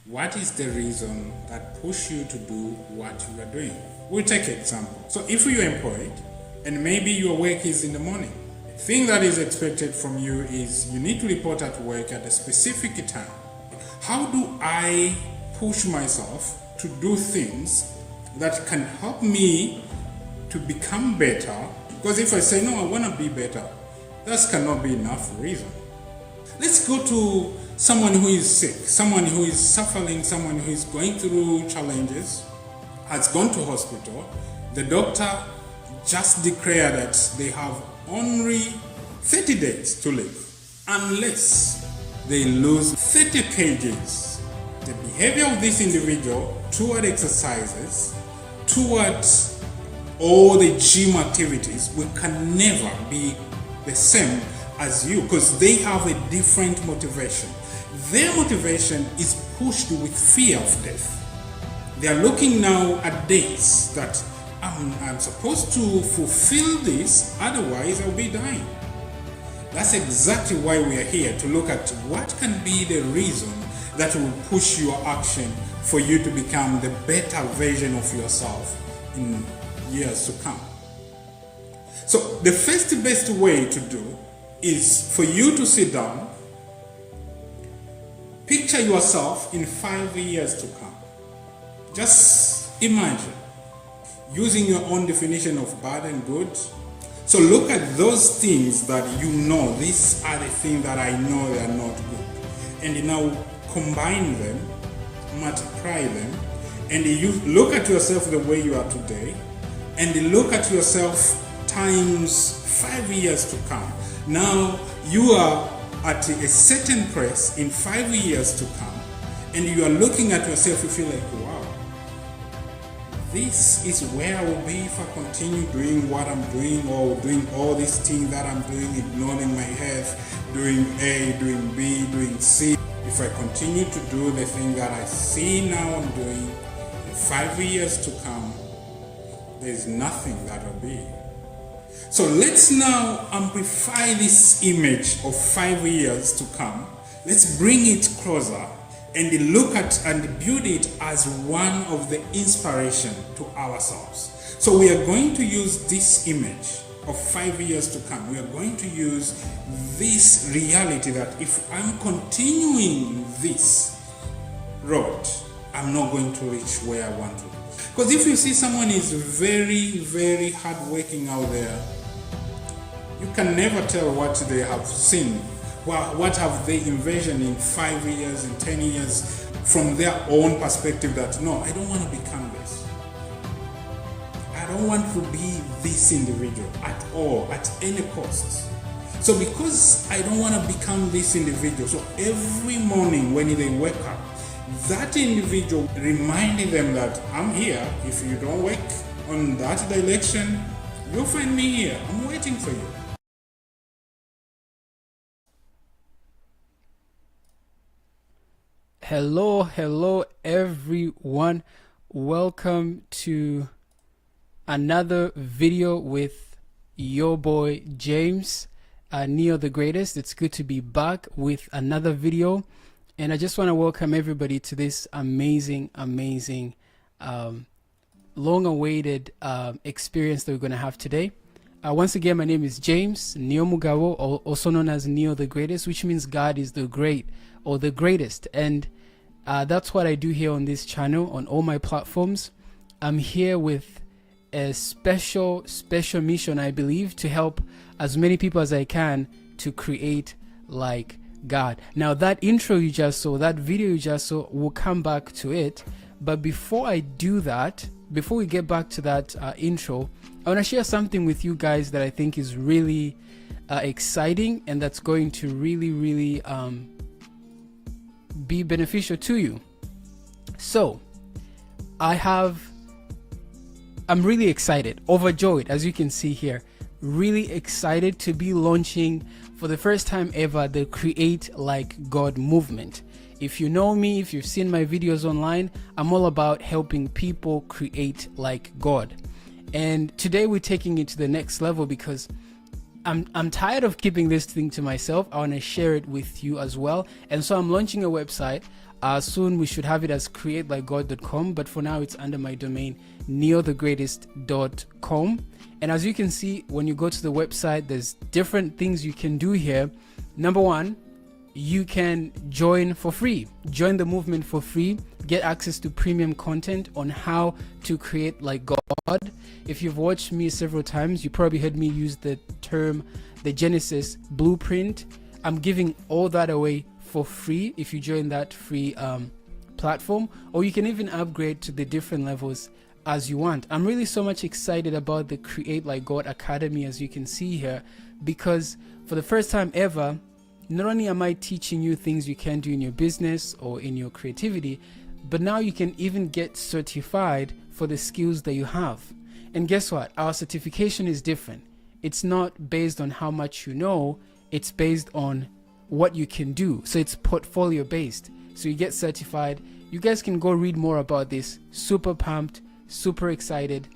What is the reason that push you to do what you are doing? We'll take an example. So if you're employed and maybe your work is in the morning, the thing that is expected from you is you need to report at work at a specific time. How do I push myself to do things that can help me to become better? Because if I say, no, I want to be better, that cannot be enough reason. Let's go to someone who is sick, someone who is suffering, someone who is going through challenges, has gone to hospital. The doctor just declared that they have only 30 days to live unless they lose 30 kgs. The behavior of this individual toward exercises, towards all the gym activities, we can never be the same as you, because they have a different motivation. Their motivation is pushed with fear of death. They are looking now at dates that I'm supposed to fulfill this, otherwise I'll be dying. That's exactly why we are here, to look at what can be the reason that will push your action for you to become the better version of yourself in years to come. So the first best way to do is for you to sit down, picture yourself in 5 years to come. Just imagine, using your own definition of bad and good. So look at those things that you know, these are the things that I know they are not good. And you now combine them, multiply them, and you look at yourself the way you are today, and you look at yourself times 5 years to come. Now you are at a certain place in 5 years to come, and you are looking at yourself, you feel like, wow, this is where I will be if I continue doing what I'm doing, or doing all these things that I'm doing, ignoring my health, doing A, doing B, doing C. If I continue to do the thing that I see now I'm doing, in 5 years to come, there's nothing that will be. So let's now amplify this image of 5 years to come. Let's bring it closer and look at and build it as one of the inspiration to ourselves. So we are going to use this image of 5 years to come. We are going to use this reality that if I'm continuing this road, I'm not going to reach where I want to. Because if you see someone is very, very hardworking out there, you can never tell what they have seen. Well, what have they envisioned in 5 years, in 10 years, from their own perspective that, no, I don't want to become this. I don't want to be this individual at all, at any cost. So because I don't want to become this individual, so every morning when they wake up, that individual reminding them that I'm here. If you don't work on that direction, you'll find me here. I'm waiting for you. Hello everyone. Welcome to another video with your boy James, Neo the Greatest. It's good to be back with another video, and I just want to welcome everybody to this amazing long-awaited experience that we're going to have today. Once again, my name is James Neo Mugabo, also known as Neo the Greatest, which means God is the great or the greatest. And that's what I do here on this channel, on all my platforms. I'm here with a special mission, I believe, to help as many people as I can to create like God. Now that intro you just saw, that video you just saw, we'll come back to it. But before I do that, before we get back to that intro, I want to share something with you guys that I think is really exciting, and that's going to really be beneficial to you. So I'm really excited, overjoyed, as you can see here, really excited to be launching for the first time ever the Create Like God movement. If you know me, if you've seen my videos online, I'm all about helping people create like God. And today we're taking it to the next level because I'm tired of keeping this thing to myself. I want to share it with you as well. And so I'm launching a website. Soon we should have it as createlikegod.com, but for now it's under my domain neothegreatest.com. And as you can see, when you go to the website, there's different things you can do here. Number one, you can join for free. Join the movement for free. Get access to premium content on how to create like God. If you've watched me several times, you probably heard me use the term the Genesis blueprint. I'm giving all that away for free if you join that free platform, or you can even upgrade to the different levels as you want. I'm really so much excited about the Create Like God Academy, as you can see here, because for the first time ever, not only am I teaching you things you can do in your business or in your creativity, but now you can even get certified for the skills that you have. And guess what? Our certification is different. It's not based on how much you know, it's based on what you can do. So it's portfolio based. So you get certified. You guys can go read more about this. Super pumped, super excited.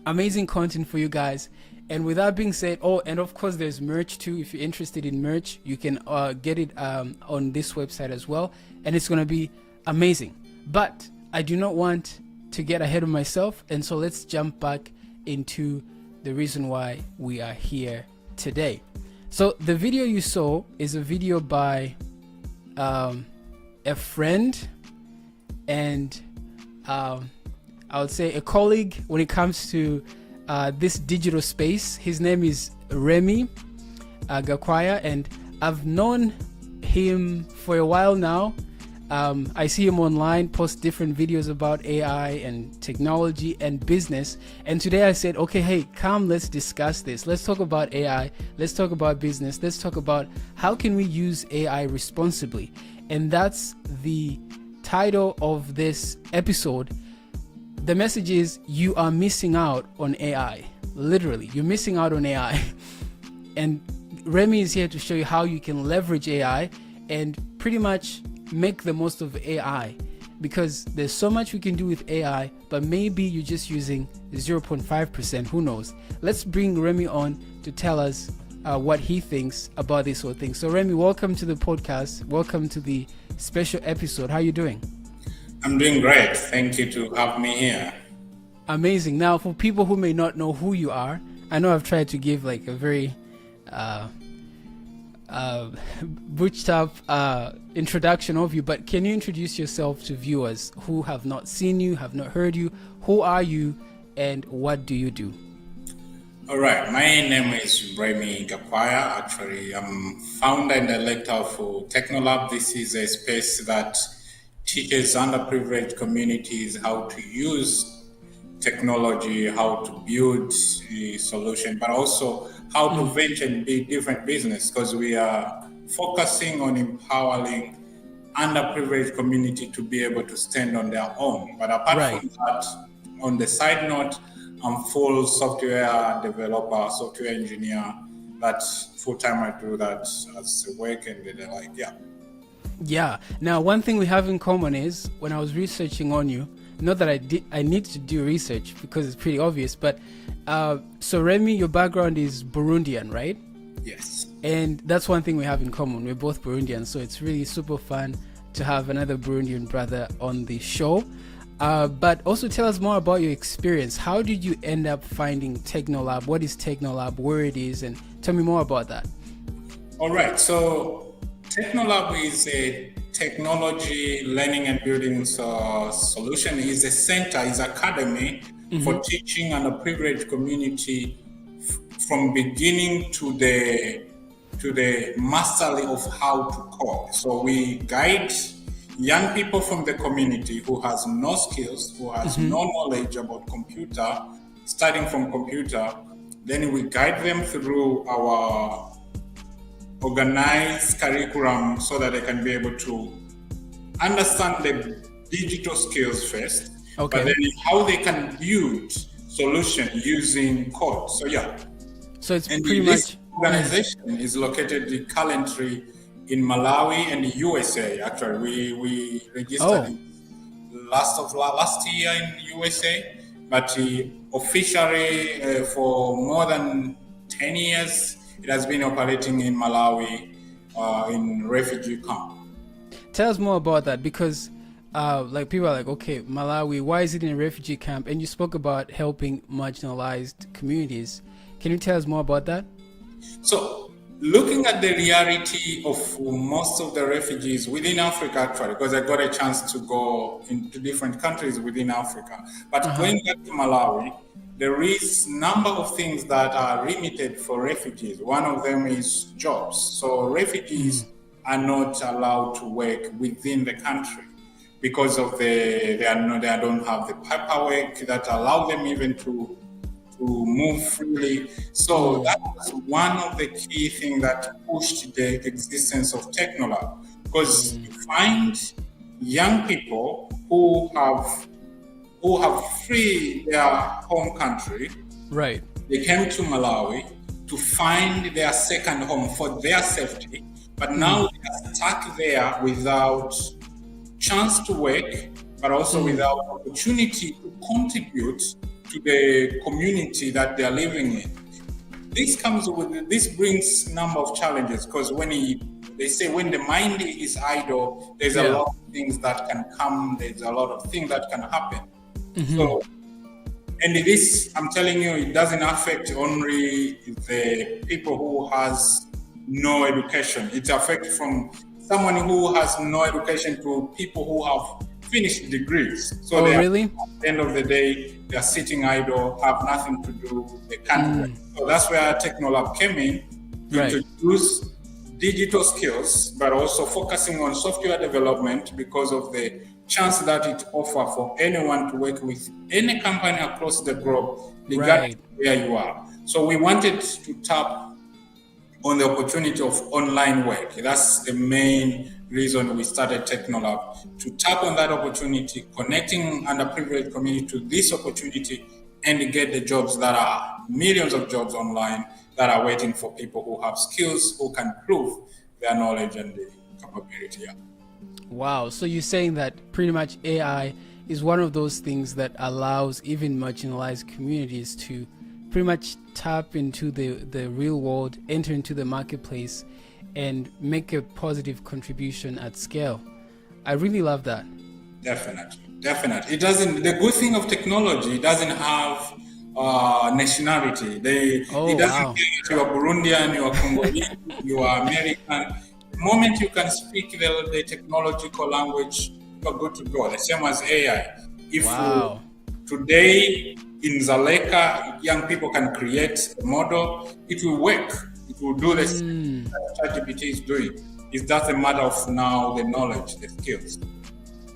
Amazing content for you guys. And with that being said, oh, and of course there's merch too. If you're interested in merch, you can get it on this website as well. And it's going to be amazing. But I do not want to get ahead of myself. And so let's jump back into the reason why we are here today. So the video you saw is a video by a friend and I would say a colleague when it comes to this digital space. His name is Remy Gakwaya, and I've known him for a while now. I see him online post different videos about AI and technology and business, and today I said, okay, hey, come, let's discuss this. Let's talk about AI, let's talk about business, let's talk about how can we use AI responsibly. And that's the title of this episode. The message is, you are missing out on AI. Literally, you're missing out on AI. And Remy is here to show you how you can leverage AI and pretty much make the most of AI, because there's so much we can do with AI, but maybe you're just using 0.5%. Who knows? Let's bring Remy on to tell us what he thinks about this whole thing. So Remy, welcome to the podcast. Welcome to the special episode. How are you doing? I'm doing great. Thank you to have me here. Amazing. Now, for people who may not know who you are, I know I've tried to give like a very butched up introduction of you, but can you introduce yourself to viewers who have not seen you, have not heard you? Who are you and what do you do? All right, my name is Remy Gakwaya. Actually, I'm founder and director of takenoLAB. This is a space that teaches underprivileged communities how to use technology, how to build a solution, but also how to venture and build different business, because we are focusing on empowering underprivileged community to be able to stand on their own. But apart from that, on the side note, I'm full software developer, software engineer. That's full time. I do that as a work, and they're like, Yeah. Now, one thing we have in common is when I was researching on you, not that I need to do research because it's pretty obvious, but so Remy, your background is Burundian, right? Yes. And that's one thing we have in common. We're both Burundian, so it's really super fun to have another Burundian brother on the show. But also tell us more about your experience. How did you end up finding takenoLAB? What is takenoLAB, where it is, and tell me more about that. All right. So takenoLAB is a technology learning and building solution. Is a center, is academy for teaching underprivileged community from beginning to the mastery of how to code. So we guide young people from the community who has no skills, who has no knowledge about computer, starting from computer. Then we guide them through our organized curriculum so that they can be able to understand the digital skills first, but then how they can build solution using code. So so it's and pretty this much organization is located currently in Malawi and the USA. Actually, we registered last year in USA, but officially for more than 10 years, it has been operating in Malawi in refugee camp. Tell us more about that, because like people are like, okay, Malawi, why is it in a refugee camp? And you spoke about helping marginalized communities. Can you tell us more about that? So, looking at the reality of most of the refugees within Africa, actually, because I got a chance to go into different countries within Africa, but going back to Malawi, there is number of things that are limited for refugees. One of them is jobs. So refugees are not allowed to work within the country because of they don't have the paperwork that allow them even to move freely. So that was one of the key things that pushed the existence of takenoLAB, because you find young people who have freed their home country. Right. They came to Malawi to find their second home for their safety, but now they are stuck there without chance to work, but also without opportunity to contribute to the community that they are living in. This brings a number of challenges, because they say when the mind is idle, there's a lot of things that can come, there's a lot of things that can happen. So, and this, I'm telling you, it doesn't affect only the people who has no education. It affects from someone who has no education to people who have finished degrees. So really? At the end of the day, they are sitting idle, have nothing to do, they can't work. So that's where takenoLAB came in to introduce digital skills, but also focusing on software development because of the chance that it offers for anyone to work with any company across the globe, regardless of where you are. So we wanted to tap on the opportunity of online work. That's the main reason we started takenoLAB, to tap on that opportunity, connecting underprivileged community to this opportunity, and get the jobs that are millions of jobs online that are waiting for people who have skills, who can prove their knowledge and the capability. Wow. So you're saying that pretty much AI is one of those things that allows even marginalized communities to pretty much tap into the real world, enter into the marketplace, and make a positive contribution at scale. I really love that. Definitely. It doesn't. The good thing of technology, it doesn't have nationality. It doesn't care if you are Burundian, you are Congolese, you are American. The moment you can speak the technological language, you're good to go. The same as AI. If today in Zaleka, young people can create a model, it will work. It will do the same that ChatGPT is doing. It's just a matter of now the knowledge, the skills.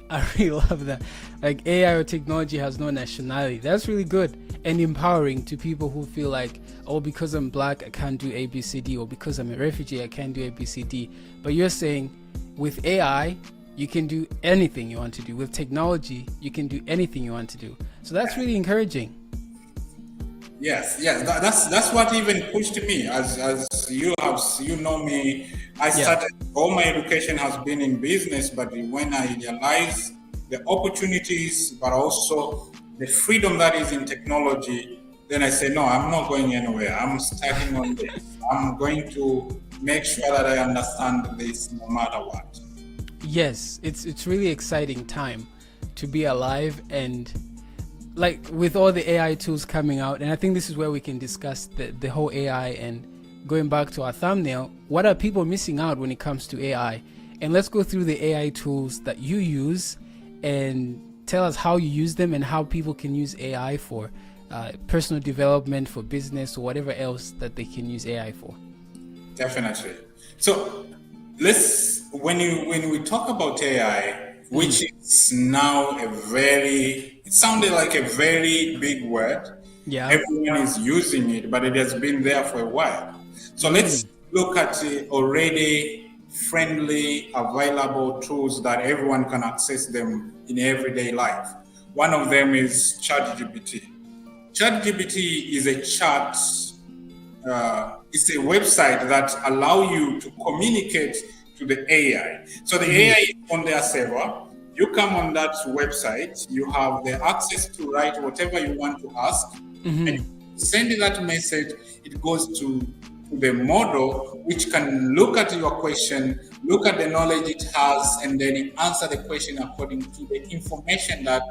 I really love that. Like, AI or technology has no nationality. That's really good and empowering to people who feel like, oh, because I'm black, I can't do ABCD, or because I'm a refugee, I can't do ABCD. But you're saying with AI, you can do anything you want to do. With technology, you can do anything you want to do. So that's really encouraging. Yes. That's what even pushed me. As you know me, I started. All my education has been in business, but when I realized the opportunities, but also the freedom that is in technology, then I said, no, I'm not going anywhere. I'm starting on this. I'm going to make sure that I understand this no matter what. Yes, it's really exciting time to be alive, and like with all the AI tools coming out, and I think this is where we can discuss the whole AI, and going back to our thumbnail, what are people missing out when it comes to AI? And let's go through the AI tools that you use and tell us how you use them and how people can use AI for personal development, for business, or whatever else that they can use AI for. Definitely. So when we talk about AI, which is now it sounded like a very big word. Yeah. Everyone is using it, but it has been there for a while. So let's look at already friendly, available tools that everyone can access them in everyday life. One of them is ChatGPT. ChatGPT is it's a website that allows you to communicate to the AI. So the AI is on their server. You come on that website, you have the access to write whatever you want to ask, and you send that message. It goes to to the model, which can look at your question, look at the knowledge it has, and then answer the question according to the information that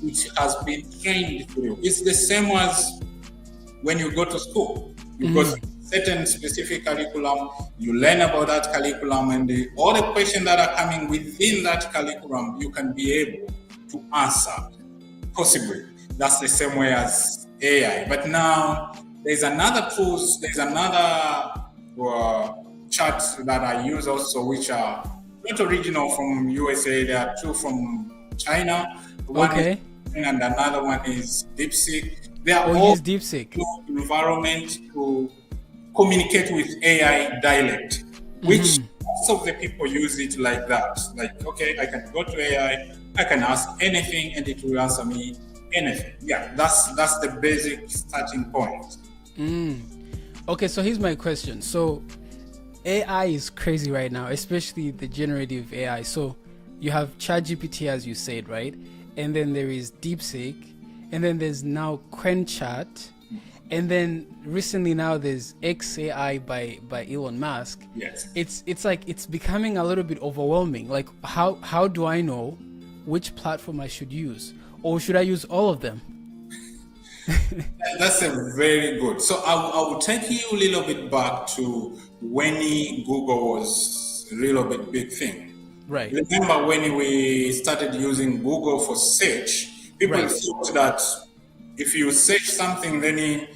it has been trained through. It's the same as when you go to school. You go to certain specific curriculum, you learn about that curriculum, and all the questions that are coming within that curriculum, you can be able to answer, possibly. That's the same way as AI. But now, there's another tools, there's another chart that I use also, which are not original from USA. There are two from China. One is, and another one is DeepSeek. They are all use DeepSeek environment to communicate with AI dialect, which most of the people use it like that. Like, okay, I can go to AI, I can ask anything, and it will answer me anything. Yeah, that's the basic starting point. Okay, so here's my question. So AI is crazy right now, especially the generative AI. So you have ChatGPT, as you said, right? And then there is DeepSeek, and then there's now QuenChat, and then recently now there's XAI by Elon Musk. Yes. It's like it's becoming a little bit overwhelming. Like how do I know which platform I should use, or should I use all of them? That's a very good. So I will take you a little bit back to when Google was a little bit big thing. Right. Remember when we started using Google for search, people thought that if you search something, then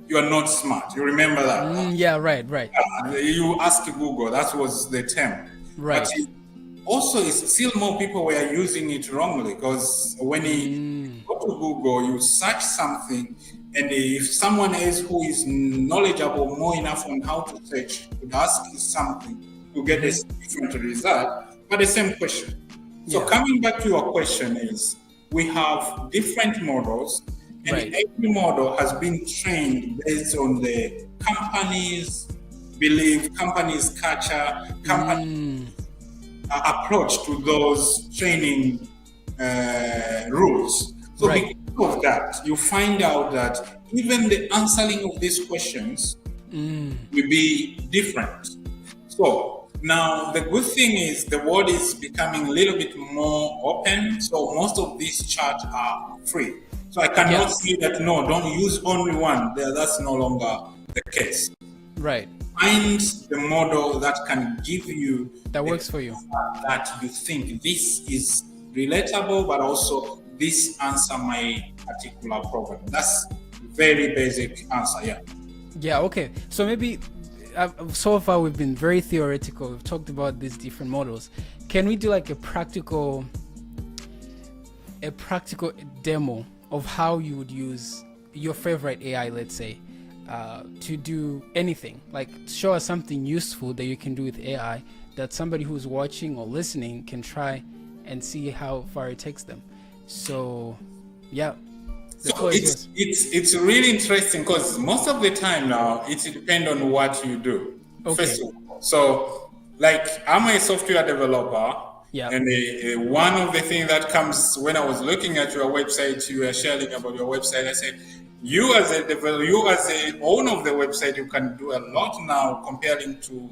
you are not smart. You remember that? Yeah, right. You ask Google, that was the term. Right. But also, it's still more people were using it wrongly, because when you go to Google, you search something, and if someone else who is knowledgeable more enough on how to search could ask you something to get a different result, but the same question. So coming back to your question is, we have different models, and every model has been trained based on the company's belief, company's culture, company's approach to those training rules. So because of that, you find out that even the answering of these questions will be different. So now the good thing is the world is becoming a little bit more open. So most of these charts are free. So I cannot say that, no, don't use only one. That's no longer the case. Right. Find the model that can give you that works for you, that you think this is relatable, but also this answer my particular problem. That's very basic answer. Yeah. Okay. So maybe so far we've been very theoretical. We've talked about these different models. Can we do like a practical demo of how you would use your favorite AI, let's say, to do anything? Like, show us something useful that you can do with AI that somebody who's watching or listening can try and see how far it takes them. So so it's really interesting, because most of the time now it depends on what you do. First of all, so like I'm a software developer. And one of the things that comes when I was looking at your website, you were sharing about your website, I said, you as a developer, you as the owner of the website, you can do a lot now comparing to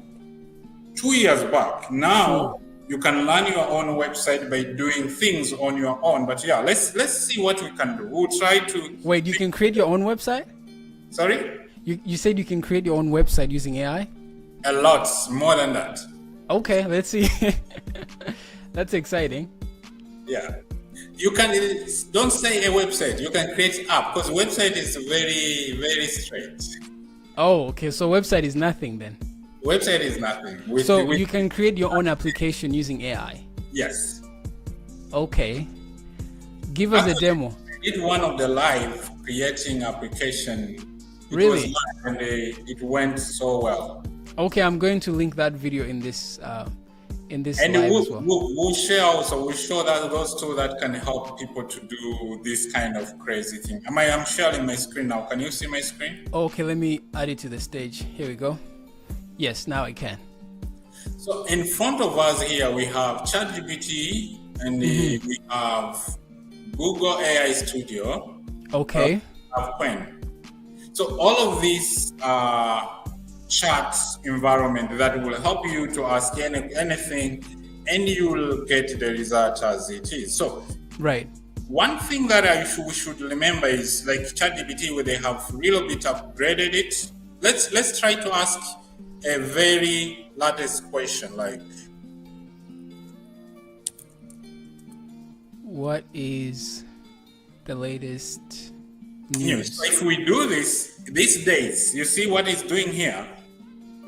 2 years back. Now you can learn your own website by doing things on your own. But let's see what we can do. We'll try to. Wait, you can create your own website? Sorry? You said you can create your own website using AI? A lot more than that. Okay, let's see. That's exciting. Yeah. You can, don't say a website, you can create app, because website is very, very straight. Oh, okay. So website is nothing then? Website is nothing. You can create your own application using AI? Yes. Okay. Give us a demo. I did one of the live creating application. Really? And it went so well. Okay, I'm going to link that video in this and live as well. We'll share also. We'll show that those two that can help people to do this kind of crazy thing. I'm sharing my screen now. Can you see my screen? Okay, let me add it to the stage. Here we go. Yes, now I can. So in front of us here we have ChatGPT, and we have Google AI Studio. Okay. We have Quen. So all of these are chat environment that will help you to ask anything, and you will get the result as it is. So Right. one thing that we should remember is like ChatGPT, where they have a little bit upgraded it. Let's try to ask a very latest question, like, What is the latest news? news. So if we do this these days, you see what it's doing here.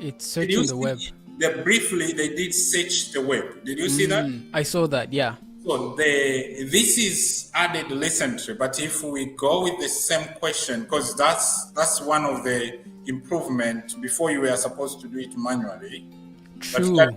It's Did you searching the web. briefly they did search the web. Did you see that? I saw that, yeah. So this is added recently, but if we go with the same question, because that's one of the improvement. Before you were supposed to do it manually. True. But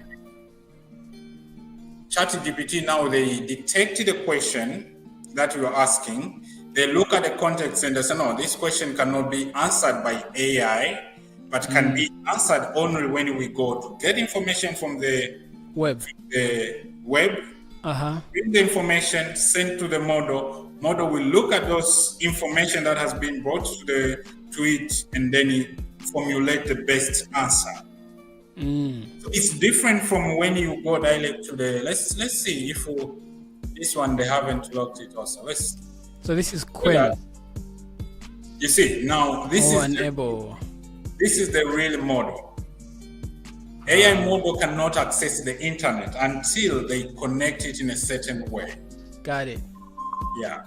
ChatGPT now, they detect the question that you are asking. They look at the context and they say, no, this question cannot be answered by AI, but can be answered only when we go to get information from the Web. web, Uh-huh. bring the information, send to the model. Model will look at those information that has been brought to it, and then it formulate the best answer. So it's different from when you go direct to the. Let's see if this one they haven't locked it also. So this is Quen. You see now this is the real model. AI model cannot access the internet until they connect it in a certain way. Got it. Yeah.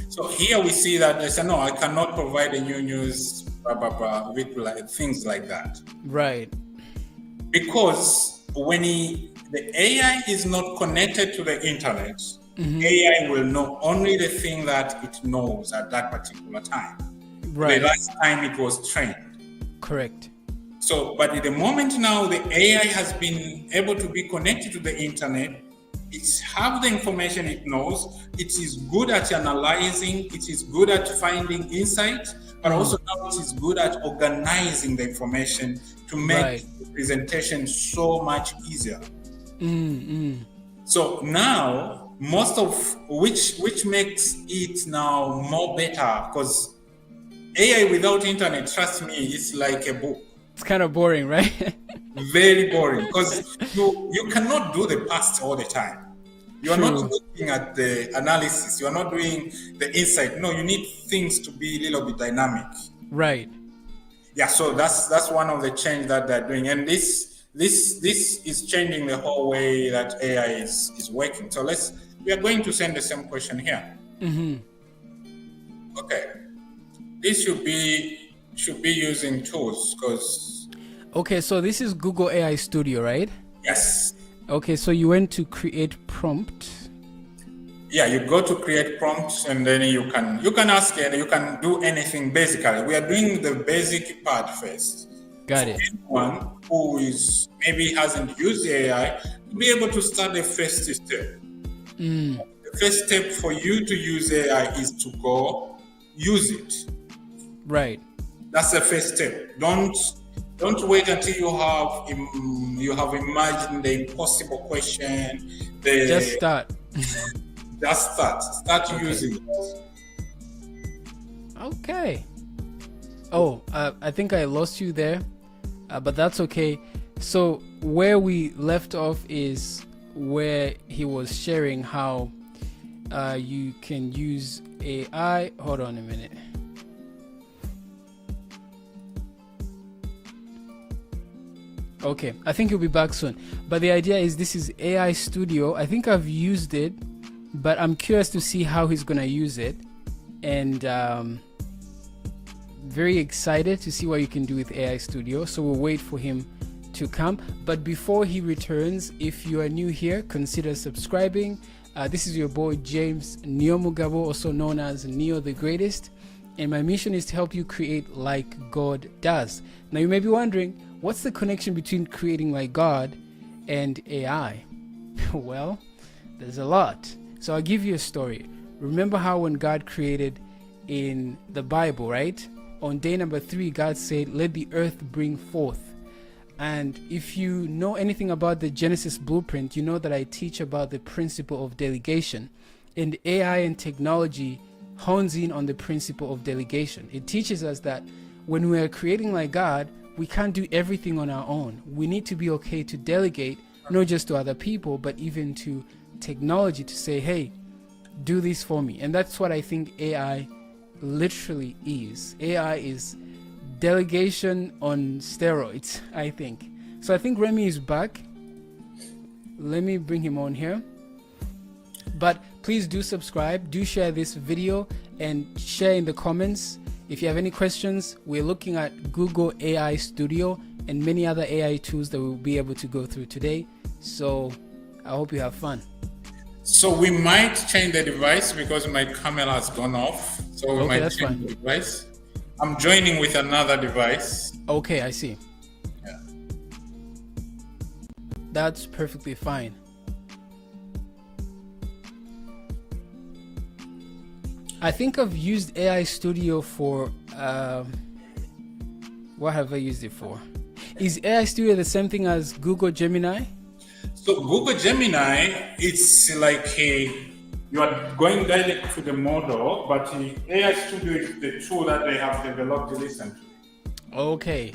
So here we see that they say, no, I cannot provide a new news, blah, blah, blah, with like, things like that. Right. Because when the AI is not connected to the internet, AI will know only the thing that it knows at that particular time. Right. The last time it was trained. Correct. So, but at the moment now, the AI has been able to be connected to the internet. It's have the information it knows. It is good at analyzing. It is good at finding insight, but also now it is good at organizing the information to make the presentation so much easier. So now, most of which makes it now more better, because AI without internet, trust me, it's like a book. It's kind of boring, right? Very boring, because you cannot do the past all the time. You are not looking at the analysis. You are not doing the insight. No, you need things to be a little bit dynamic. Right. Yeah. So that's one of the change that they're doing, and this is changing the whole way that AI is working. So we are going to send the same question here. Okay. This should be using tools, because. Okay, so this is Google AI Studio, right? Yes. Okay, so you went to create prompt. Yeah, you go to create prompts, and then you can ask it. You can do anything. Basically, we are doing the basic part first. Got it. Anyone who is maybe hasn't used AI to be able to start the first step. The first step for you to use AI is to go use it. Right. That's the first step. Don't wait until you have imagined the impossible question. Just start. Just start. Start using it. Okay. Oh, I think I lost you there, but that's okay. So where we left off is where he was sharing how you can use AI. Hold on a minute. Okay, I think you'll be back soon. But the idea is this is AI Studio. I think I've used it, but I'm curious to see how he's gonna use it, and very excited to see what you can do with AI Studio. So we'll wait for him to come. But before he returns, if you are new here, consider subscribing. This is your boy James Niyomugabo, also known as Neo the Greatest, and my mission is to help you create like God does. Now you may be wondering, what's the connection between creating like God and AI? Well, there's a lot. So I'll give you a story. Remember how when God created in the Bible, right? On day number 3, God said, let the earth bring forth. And if you know anything about the Genesis blueprint, you know that I teach about the principle of delegation. And AI and technology hones in on the principle of delegation. It teaches us that when we are creating like God, we can't do everything on our own. We need to be okay to delegate, not just to other people, but even to technology, to say, hey, do this for me. And that's what I think AI literally is. AI is delegation on steroids, I think. So I think Remy is back. Let me bring him on here. But please do subscribe, do share this video, and share in the comments if you have any questions. We're looking at Google AI Studio and many other AI tools that we'll be able to go through today. So I hope you have fun. So we might change the device because my camera has gone off. So we might that's change fine. the device. I'm joining with another device. Okay, I see. Yeah. That's perfectly fine. I think I've used AI Studio for, what have I used it for? Is AI Studio the same thing as Google Gemini? So Google Gemini, it's like you are going direct to the model, but the AI Studio is the tool that they have developed recently. Okay.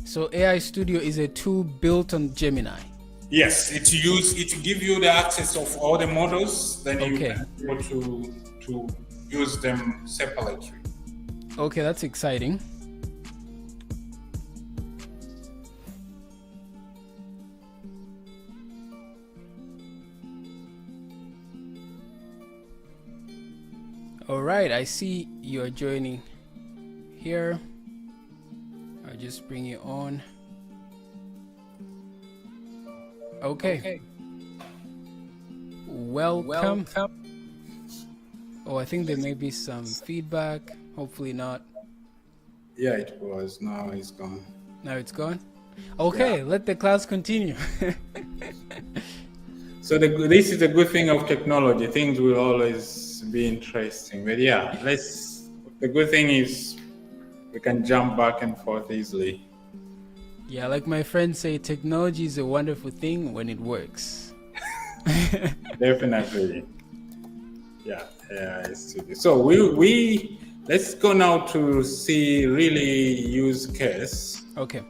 So AI Studio is a tool built on Gemini. Yes, it give you the access of all the models, then you Okay. can be able to use them separately. Okay, that's exciting. All right, I see you're joining here. I'll just bring you on. Okay. Welcome. Oh, I think there may be some feedback. Hopefully not. Yeah, it was. Now it's gone. Now it's gone. Okay, Yeah. let the class continue. So this is the good thing of technology. Things will always be interesting. But yeah, the good thing is we can jump back and forth easily. Yeah, like my friends say, technology is a wonderful thing when it works. Definitely. Yeah. So we let's go now to see really use case. Okay.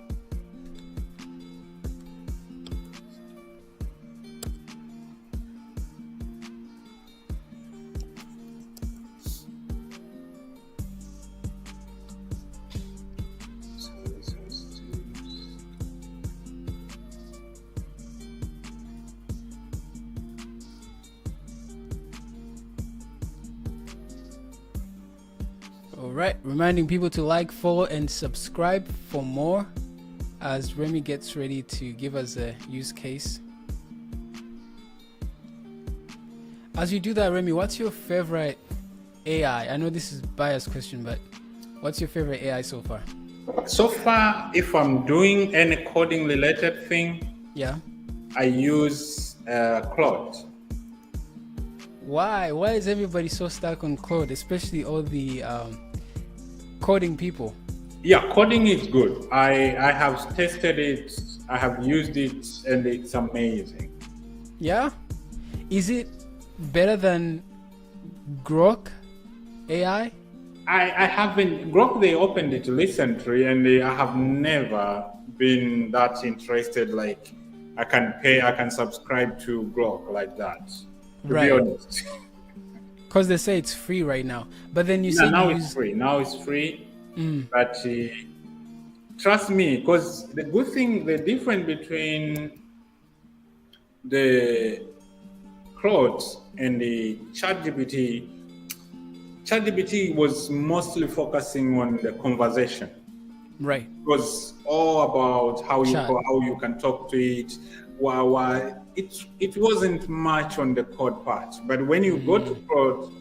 Alright, reminding people to like, follow, and subscribe for more as Remy gets ready to give us a use case. As you do that, Remy, what's your favorite AI? I know this is a biased question, but what's your favorite AI so far? So far, if I'm doing any coding related thing, Yeah. I use Claude. Why is everybody so stuck on Claude, especially all the coding people? Yeah, coding is good. I have tested it, I have used it, and it's amazing. Yeah? Is it better than Grok AI? I haven't, Grok, they opened it recently, and I have never been that interested. Like, I can subscribe to Grok like that, to be honest. Because they say it's free right now. But then you say Now it's free. Now it's free. But trust me, because the difference between the Claude and the ChatGPT was mostly focusing on the conversation. Right. It was all about how you can talk to it. It wasn't much on the code part. But when you go to Claude,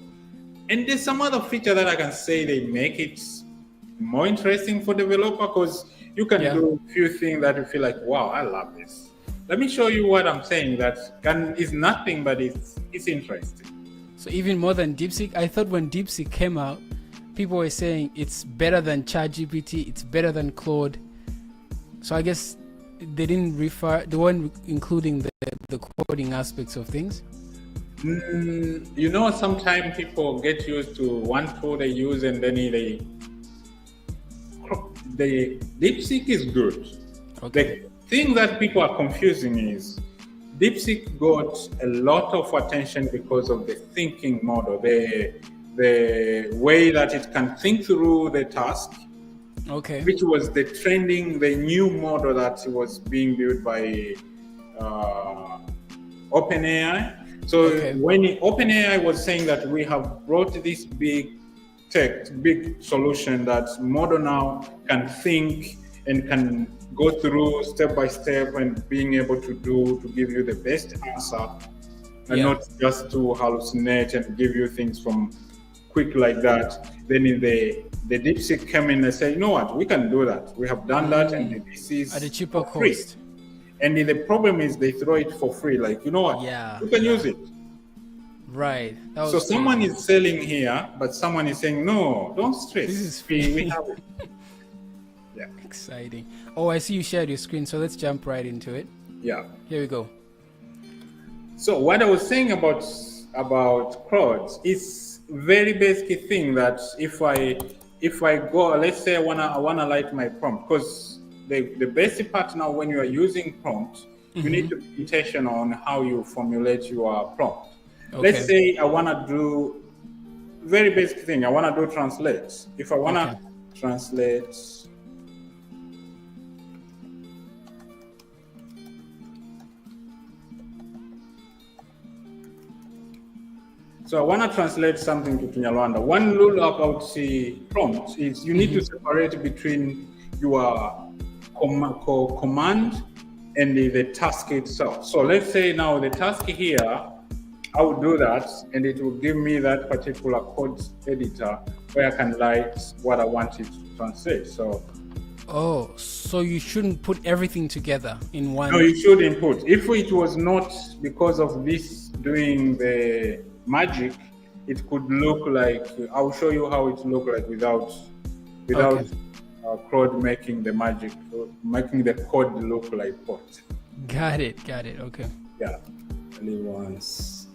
and there's some other feature that I can say they make it more interesting for developer, because you can do a few things that you feel like, wow, I love this. Let me show you what I'm saying that is nothing, but it's interesting. So even more than DeepSeek, I thought when DeepSeek came out, people were saying it's better than ChatGPT, it's better than Claude. So I guess they weren't including the coding aspects of things. You know, sometimes people get used to one tool they use, and then the DeepSeek is good. Okay. The thing that people are confusing is DeepSeek got a lot of attention because of the thinking model, the way that it can think through the task, Okay. which was the new model that was being built by OpenAI. So Okay. when OpenAI was saying that we have brought this big solution that model now can think and can go through step by step and being able to give you the best answer, and not just to hallucinate and give you things from quick like that. Then in the DeepSeek came in and said, you know what, we can do that. We have done that, and this is at a cheaper free. cost. And the problem is they throw it for free. Like, you know what, you can use it. Right. So someone is selling here, but someone is saying, no, don't stress. This is free. We have it. Yeah. Exciting. Oh, I see you shared your screen, so let's jump right into it. Yeah. Here we go. So what I was saying about crowds is very basic thing that if I go, let's say I wanna write my prompt, because the basic part now when you are using prompt, you need to be intentional on how you formulate your prompt. Okay. Let's say I wanna do very basic thing. I wanna do translate. If I wanna translate. So I want to translate something to Kinyarwanda. One rule about the prompt is you need to separate between your command and the task itself. So let's say now the task here, I will do that, and it will give me that particular code editor where I can write what I want it to translate. So. Oh, so you shouldn't put everything together in one. No, you should input. If it was not because of this doing the magic, it could look like, I'll show you how it look like without Claude making the magic, making the code look like what. Got it. Okay. Yeah. Only once.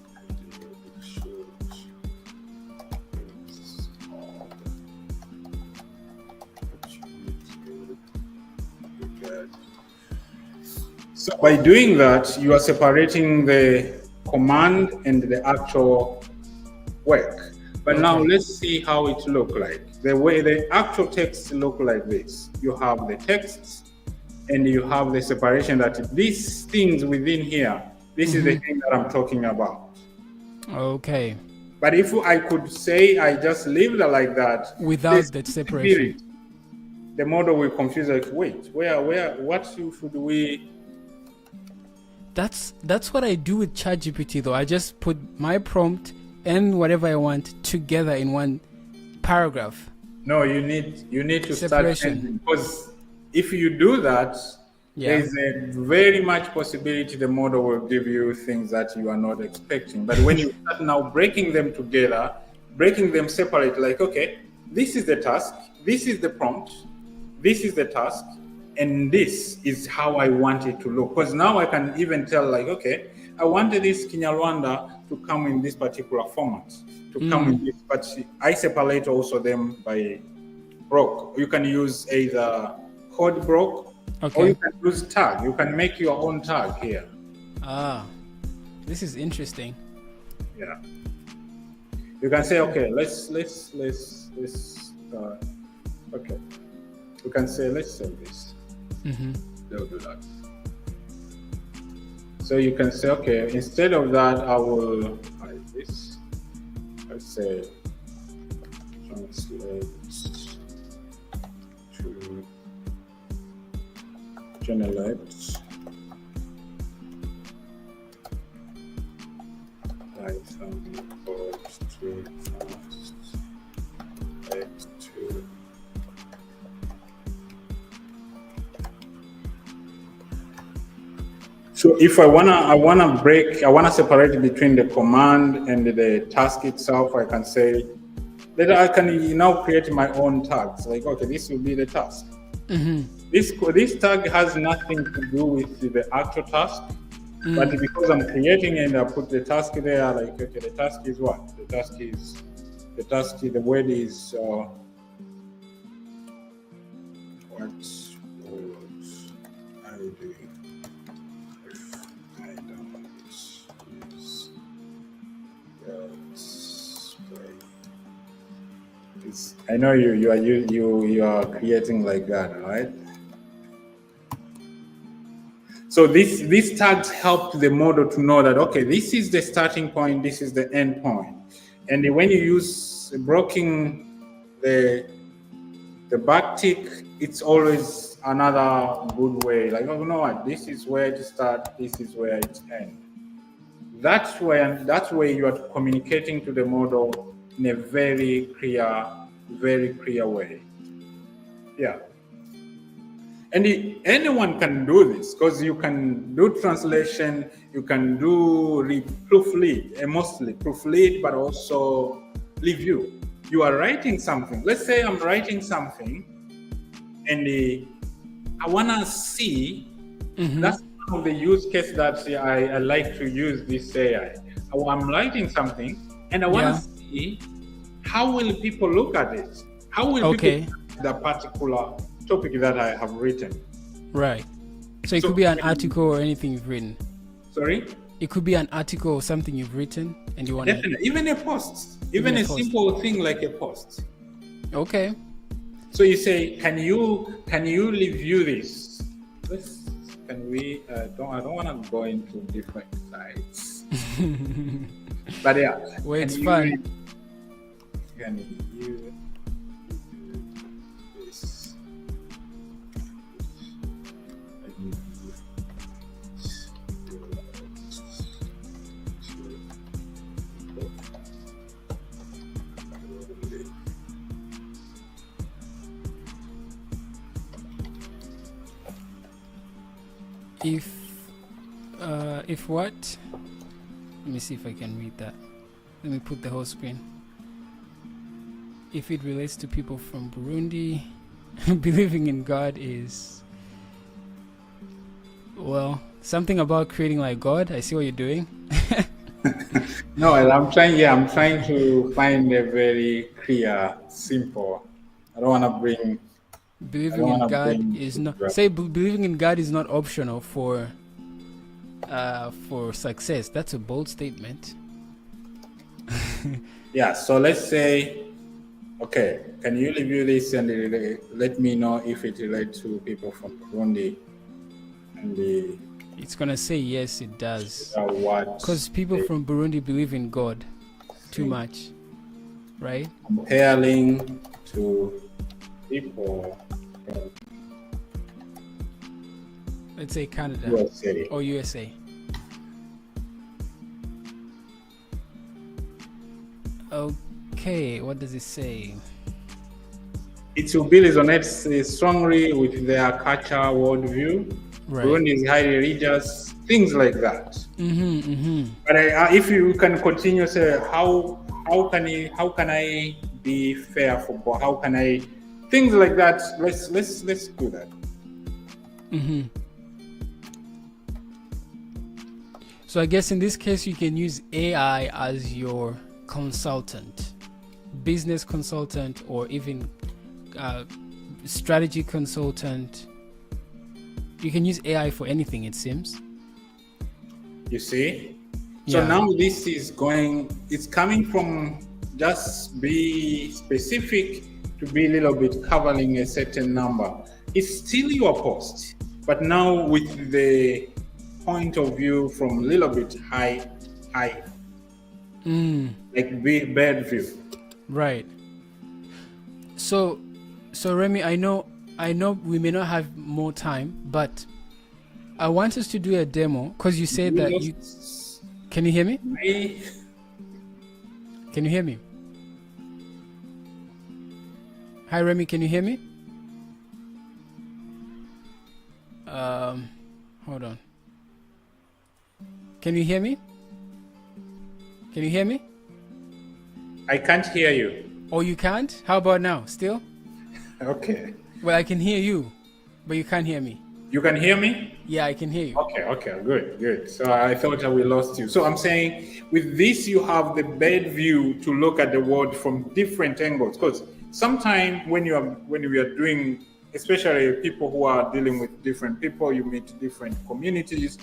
So by doing that, you are separating the command and the actual work. But now let's see how it look like. The way the actual text look like this. You have the text and you have the separation that these things within here, this is the thing that I'm talking about. Okay. But if I could say I just leave it like that without that separation, the model will confuse like, wait, what should we? That's what I do with ChatGPT though. I just put my prompt and whatever I want together in one paragraph. No, you need to start changing, because if you do that, there's a very much possibility the model will give you things that you are not expecting. But when you start now breaking them together, breaking them separate, like, okay, this is the task, this is the prompt, this is the task, and this is how I want it to look. Because now I can even tell, like, okay, I wanted this Kinyarwanda to come in this particular format, to come in this, but I separate also them by block. You can use either code block, or you can use tag. You can make your own tag here. This is interesting. Yeah. You can say, okay, let's okay. You can say, let's sell this. They'll do that. So you can say, okay, instead of that, I will hide this. Let's say translate to generate Python code to translate to. So if I wanna separate between the command and the task itself, I can say that I can now create my own tags. Like, okay, this will be the task. This tag has nothing to do with the actual task, but because I'm creating and I put the task there, like, okay, the task is what? The word is I do if I don't use God's way? I know you are creating like that, right? So these tags help the model to know that, okay, this is the starting point, this is the end point. And when you use blocking the backtick, it's always another good way. Like, oh, you know what, this is where it starts, this is where it ends. That way you are communicating to the model in a very clear way. Yeah. And anyone can do this, because you can do translation, you can do proofread, mostly proofread, but also review. You are writing something. Let's say I'm writing something, and I want to see. That's one of the use case that I like to use this AI. I'm writing something, and I want to see how will people look at it. How will people look at the particular topic that I have written. Right. So it could be an article or anything you've written. Sorry? It could be an article or something you've written and you want Definitely. Even a post. Even a simple thing like a post. Okay. So you say, can you review this? Can we I don't want to go into different sites. But yeah. Well, it's fun. Can you if what? Let me see if I can read that. Let me put the whole screen. If it relates to people from Burundi, believing in God is, well, something about creating like God. I see what you're doing. No, I'm trying to find a very clear, simple. I don't want to bring. Believing in God is not. Say believing in God is not optional for success. That's a bold statement. Yeah. So let's say, okay, can you review this and let me know if it relates to people from Burundi? And it's gonna say yes, it does. What? Because people from Burundi believe in God too much, right? Comparing to people. Let's say Canada or USA. Okay, what does it say? It will be resonates strongly with their culture worldview. Right. Burundi is highly religious, things like that. But if you can continue, say how can I be fair for both? How can I things like that? Let's do that. So I guess in this case you can use AI as your consultant, business consultant, or even strategy consultant. You can use AI for anything, it seems. You see? So now this is it's coming from just be specific to be a little bit covering a certain number. It's still your post, but now with the point of view from a little bit high. Like bird view. Right. So Remy, I know we may not have more time, but I want us to do a demo because you said that you. Can you hear me? Can you hear me? Hi Remy, can you hear me? Hold on. Can you hear me? Can you hear me? I can't hear you. Oh, you can't? How about now? Still? Okay. Well, I can hear you, but you can't hear me. You can hear me? Yeah, I can hear you. Okay, good. So I thought we lost you. So I'm saying with this, you have the bird view to look at the world from different angles. Because sometimes when we are doing especially people who are dealing with different people, you meet different communities.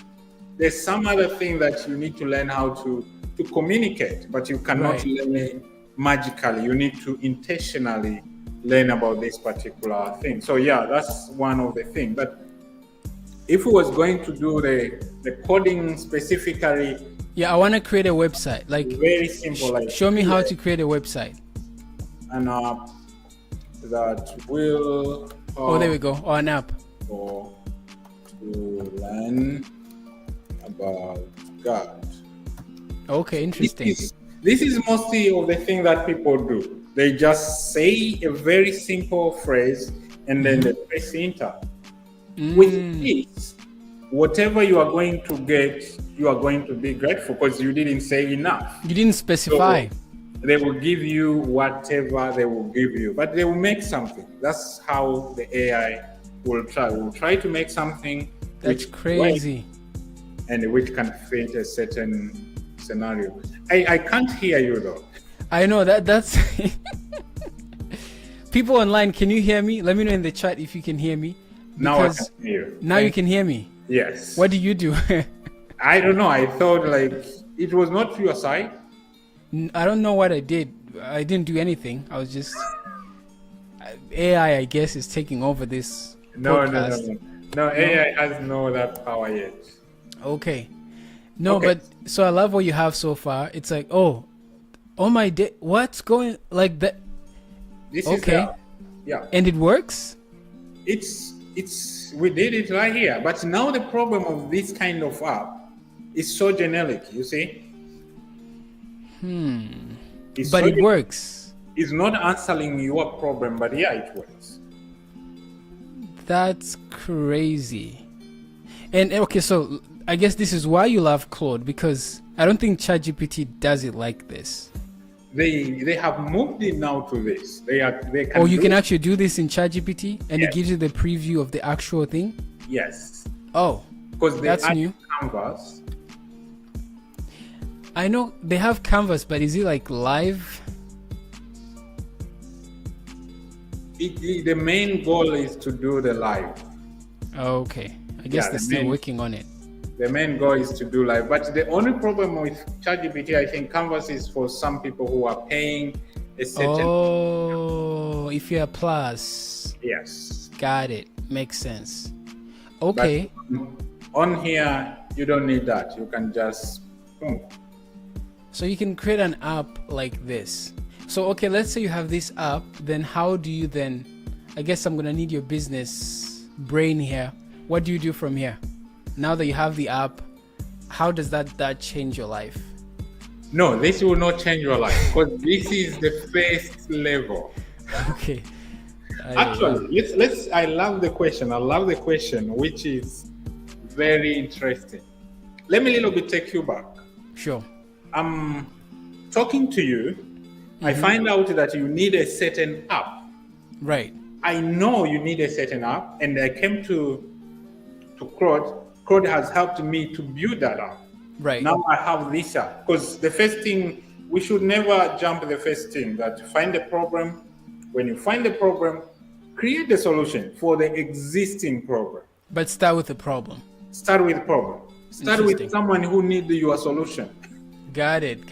There's some other thing that you need to learn how to communicate, but you cannot learn it magically. You need to intentionally learn about this particular thing. So yeah, that's one of the things. But if we was going to do the coding specifically, yeah, I want to create a website. Like very simple. Like show me how to create a website. An app that will. Oh, there we go. Or an app. For to learn about God. Okay, interesting. This is mostly of the thing that people do. They just say a very simple phrase and then they press enter. With this, whatever you are going to get, you are going to be grateful because you didn't say enough. You didn't specify. So they will give you whatever they will give you, but they will make something. That's how the AI will try. Will try to make something. That's crazy. And which can fit a certain scenario. I can't hear you though. I know that's people online. Can you hear me? Let me know in the chat if you can hear me. Now I can hear you. Now you can hear me. Yes. What do you do? I don't know. I thought like it was not your side. I don't know what I did. I didn't do anything. I was just AI. I guess is taking over this podcast. No. AI has no that power yet. Okay. No, okay. But so I love what you have so far. It's like, oh my day, what's going like that? This okay. Yeah. And it works? It's we did it right here. But now the problem of this kind of app is so generic, you see? But it works. It's not answering your problem, but yeah, it works. That's crazy. And okay, so I guess this is why you love Claude, because I don't think ChatGPT does it like this. They have moved it now to this. They can. Oh, you can actually do this in ChatGPT, and it gives you the preview of the actual thing. Yes. Oh, because that's new. Canvas. I know they have Canvas, but is it like live? The main goal is to do the live. Okay, I guess they're still working on it. The main goal is to do live, but the only problem with ChatGPT, I think Canvas is for some people who are paying a certain. Oh, if you're a plus. Yes. Got it. Makes sense. Okay. But on here, you don't need that. You can just. So you can create an app like this. So okay, let's say you have this app. Then how do you then? I guess I'm gonna need your business brain here. What do you do from here? Now that you have the app, how does that change your life? No, this will not change your life because this is the first level. Okay. Actually, let's. I love the question. I love the question, which is very interesting. Let me a little bit take you back. Sure. I'm talking to you. I find out that you need a certain app. Right. I know you need a certain app, and I came to Claude. Claude has helped me to build that app. Right. Now I have this app. Because the first thing, we should never jump the first thing, that find the problem. When you find the problem, create the solution for the existing problem. But start with the problem. Start with the problem. Start with someone who needs your solution. Got it.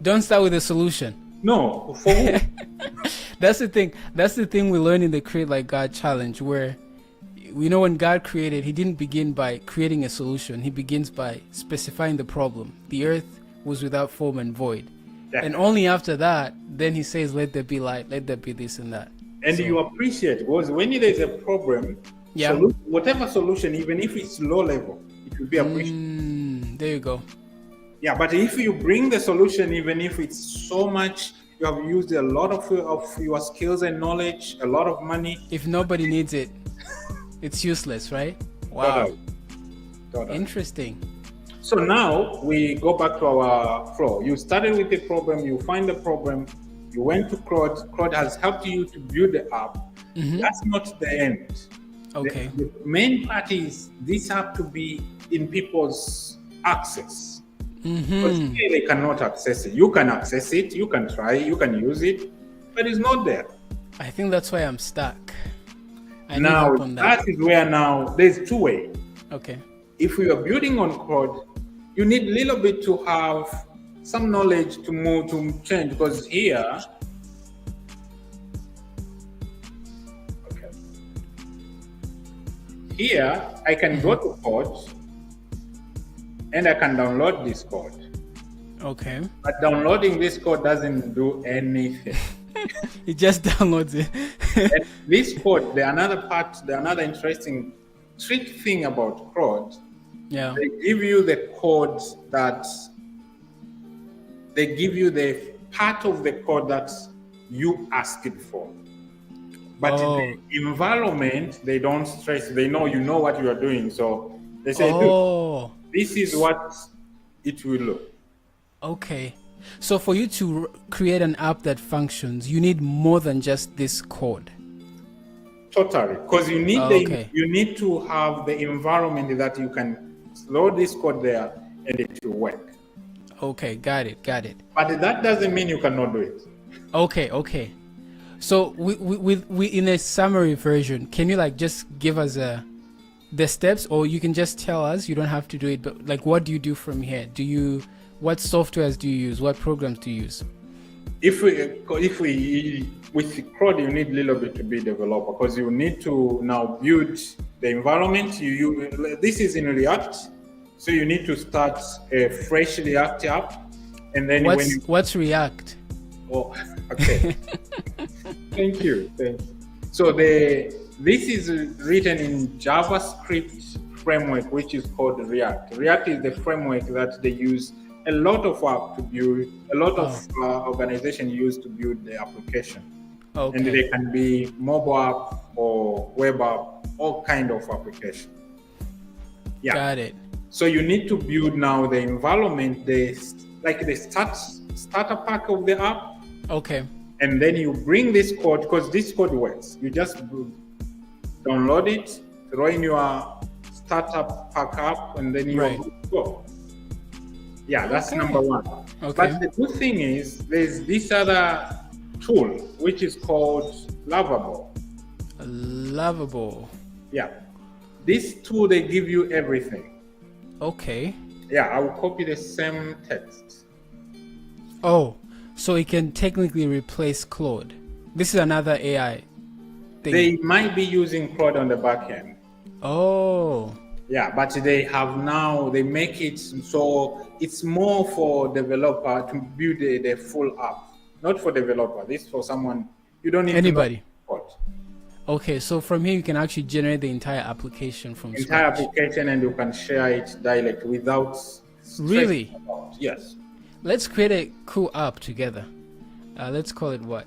Don't start with the solution. No, for who? That's the thing. That's the thing we learn in the Create Like God challenge, where we know when God created, he didn't begin by creating a solution. He begins by specifying the problem. The earth was without form and void. Yeah. And only after that, then he says, let there be light, let there be this and that. And so, you appreciate, because when there is a problem, whatever solution, even if it's low level, it will be appreciated. There you go. Yeah, but if you bring the solution, even if it's so much, you have used a lot of your skills and knowledge, a lot of money. If nobody needs it, it's useless, right? Wow. Totally. Interesting. So now we go back to our flow. You started with a problem, you find the problem, you went to Claude. Claude has helped you to build the app. That's not the end. Okay. The main part is this have to be in people's access. Because here they cannot access it. You can access it, you can try, you can use it, but it's not there. I think that's why I'm stuck. I need Now, help on that. that is where now there's two ways. Okay. If you are building on code, you need a little bit to have some knowledge to move to change, because here, okay, here I can go to code and I can download this code. Okay. But downloading this code doesn't do anything. It just downloads it. And this code, the another interesting trick thing about code, Yeah. they give you the code that they give you the part of the code that you asked for. But the environment, they don't stress. They know you know what you are doing. So they say, look, this is what it will look. Okay. So for you to create an app that functions, you need more than just this code. Totally. Because you need you need to have the environment that you can load this code there and it will work. Okay, got it. But that doesn't mean you cannot do it. Okay. So we in a summary version, can you like just give us the steps, or you can just tell us, you don't have to do it, but like what do you do from here? What softwares do you use? What programs do you use? If we with code, you need a little bit to be a developer, because you need to now build the environment. This is in React, so you need to start a fresh React app, and then what's React? Oh, okay. Thank you. So this is written in JavaScript framework, which is called React. React is the framework that they use a lot of app to build, a lot of organizations use to build the application. Okay. And they can be mobile app or web app, all kind of application. Yeah. Got it. So you need to build now the environment, the starter pack of the app. Okay. And then you bring this code, because this code works. You just download it, throw in your startup pack app, and then you go. Yeah, that's number one. Okay. But the good thing is, there's this other tool, which is called Lovable. Lovable. Yeah. This tool, they give you everything. Okay. Yeah, I will copy the same text. Oh, so it can technically replace Claude. This is another AI thing. They might be using Claude on the back end. Oh. Yeah, but they make it so it's more for developer to build the full app, not for developer. This is for someone, you don't need anybody. To know. Okay, so from here you can actually generate the entire application from scratch. Application, and you can share it directly without really? Yes. Let's create a cool app together. Let's call it what?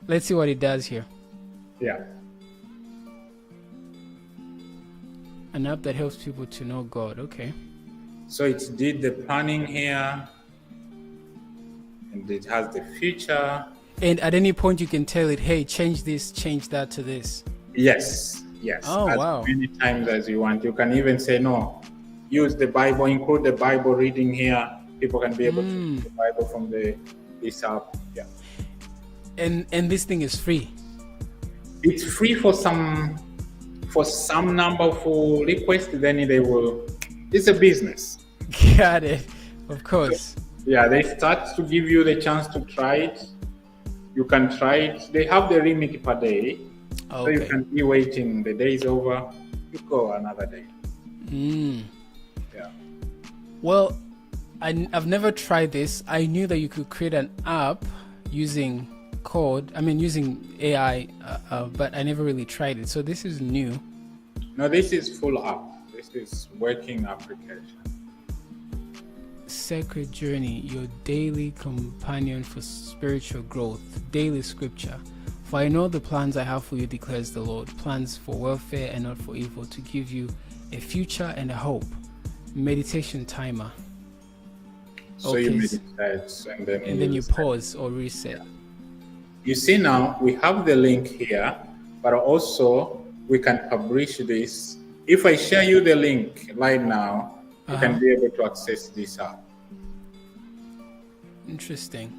Let's see what it does here. Yeah. An app that helps people to know God. Okay. So it did the planning here, and it has the future. And at any point you can tell it, hey, change this, change that to this. Yes. Oh, wow. Many times as you want. You can even say, no, use the Bible, include the Bible reading here. People can be able to read the Bible from this app. Yeah. And this thing is free. It's free for some number for requests, then it's a business. Got it. Of course. Yeah, they start to give you the chance to try it. You can try it. They have the limit per day. Okay. So you can be waiting. The day is over, you go another day. Yeah. Well, I've never tried this. I knew that you could create an app using using AI, but I never really tried it. So this is new. No, this is full app. This is working application. Sacred Journey, your daily companion for spiritual growth, daily scripture. For I know the plans I have for you, declares the Lord, plans for welfare and not for evil, to give you a future and a hope. Meditation timer. So you meditate and then you pause or reset. Yeah. You see now, we have the link here, but also we can publish this. If I share you the link right now, you can be able to access this app. Interesting.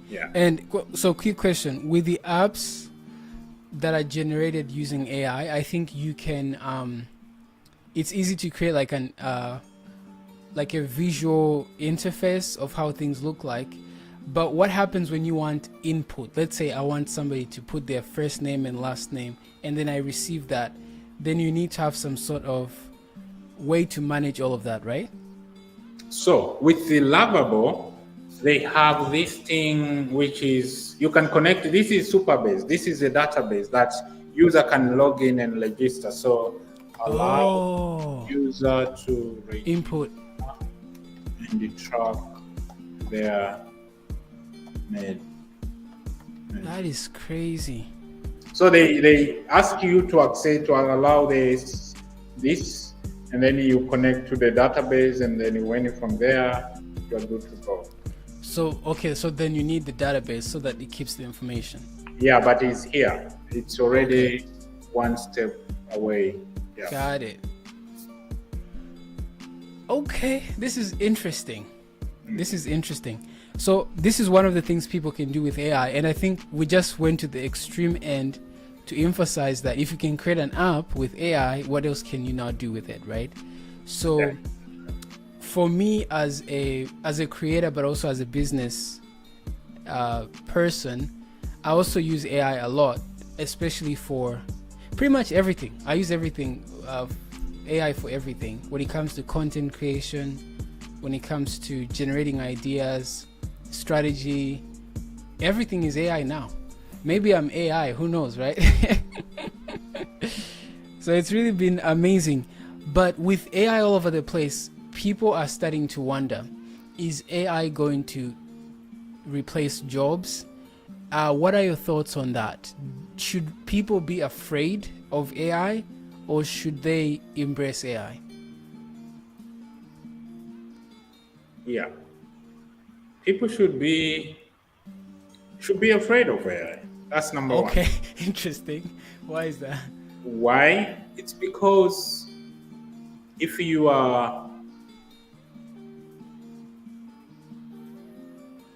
Yeah. And so quick question, with the apps, that are generated using AI, I think you can. It's easy to create like like a visual interface of how things look like. But what happens when you want input? Let's say I want somebody to put their first name and last name, and then I receive that. Then you need to have some sort of way to manage all of that, right? So with the Lovable, they have this thing which is, you can connect, this is Superbase. This is a database that user can log in and register. So allow user to register input and the track their name. That is crazy. So they ask you to allow this, and then you connect to the database, and then when from there, you're good to go. So, okay, so then you need the database so that it keeps the information. Yeah, but it's here. It's already one step away. Yeah. Got it. Okay, this is interesting. This is interesting. So this is one of the things people can do with AI, and I think we just went to the extreme end to emphasize that if you can create an app with AI, what else can you not do with it, right? So for me as a creator, but also as a business person, I also use AI a lot, especially for pretty much everything. I use everything, AI for everything. When it comes to content creation, when it comes to generating ideas, strategy, everything is AI now. Maybe I'm AI, who knows, right? So it's really been amazing. But with AI all over the place, people are starting to wonder, is AI going to replace jobs? What are your thoughts on that? Should people be afraid of AI, or should they embrace AI? Yeah. People should be afraid of AI. That's number one. Okay, interesting. Why is that? Why? It's because if you are,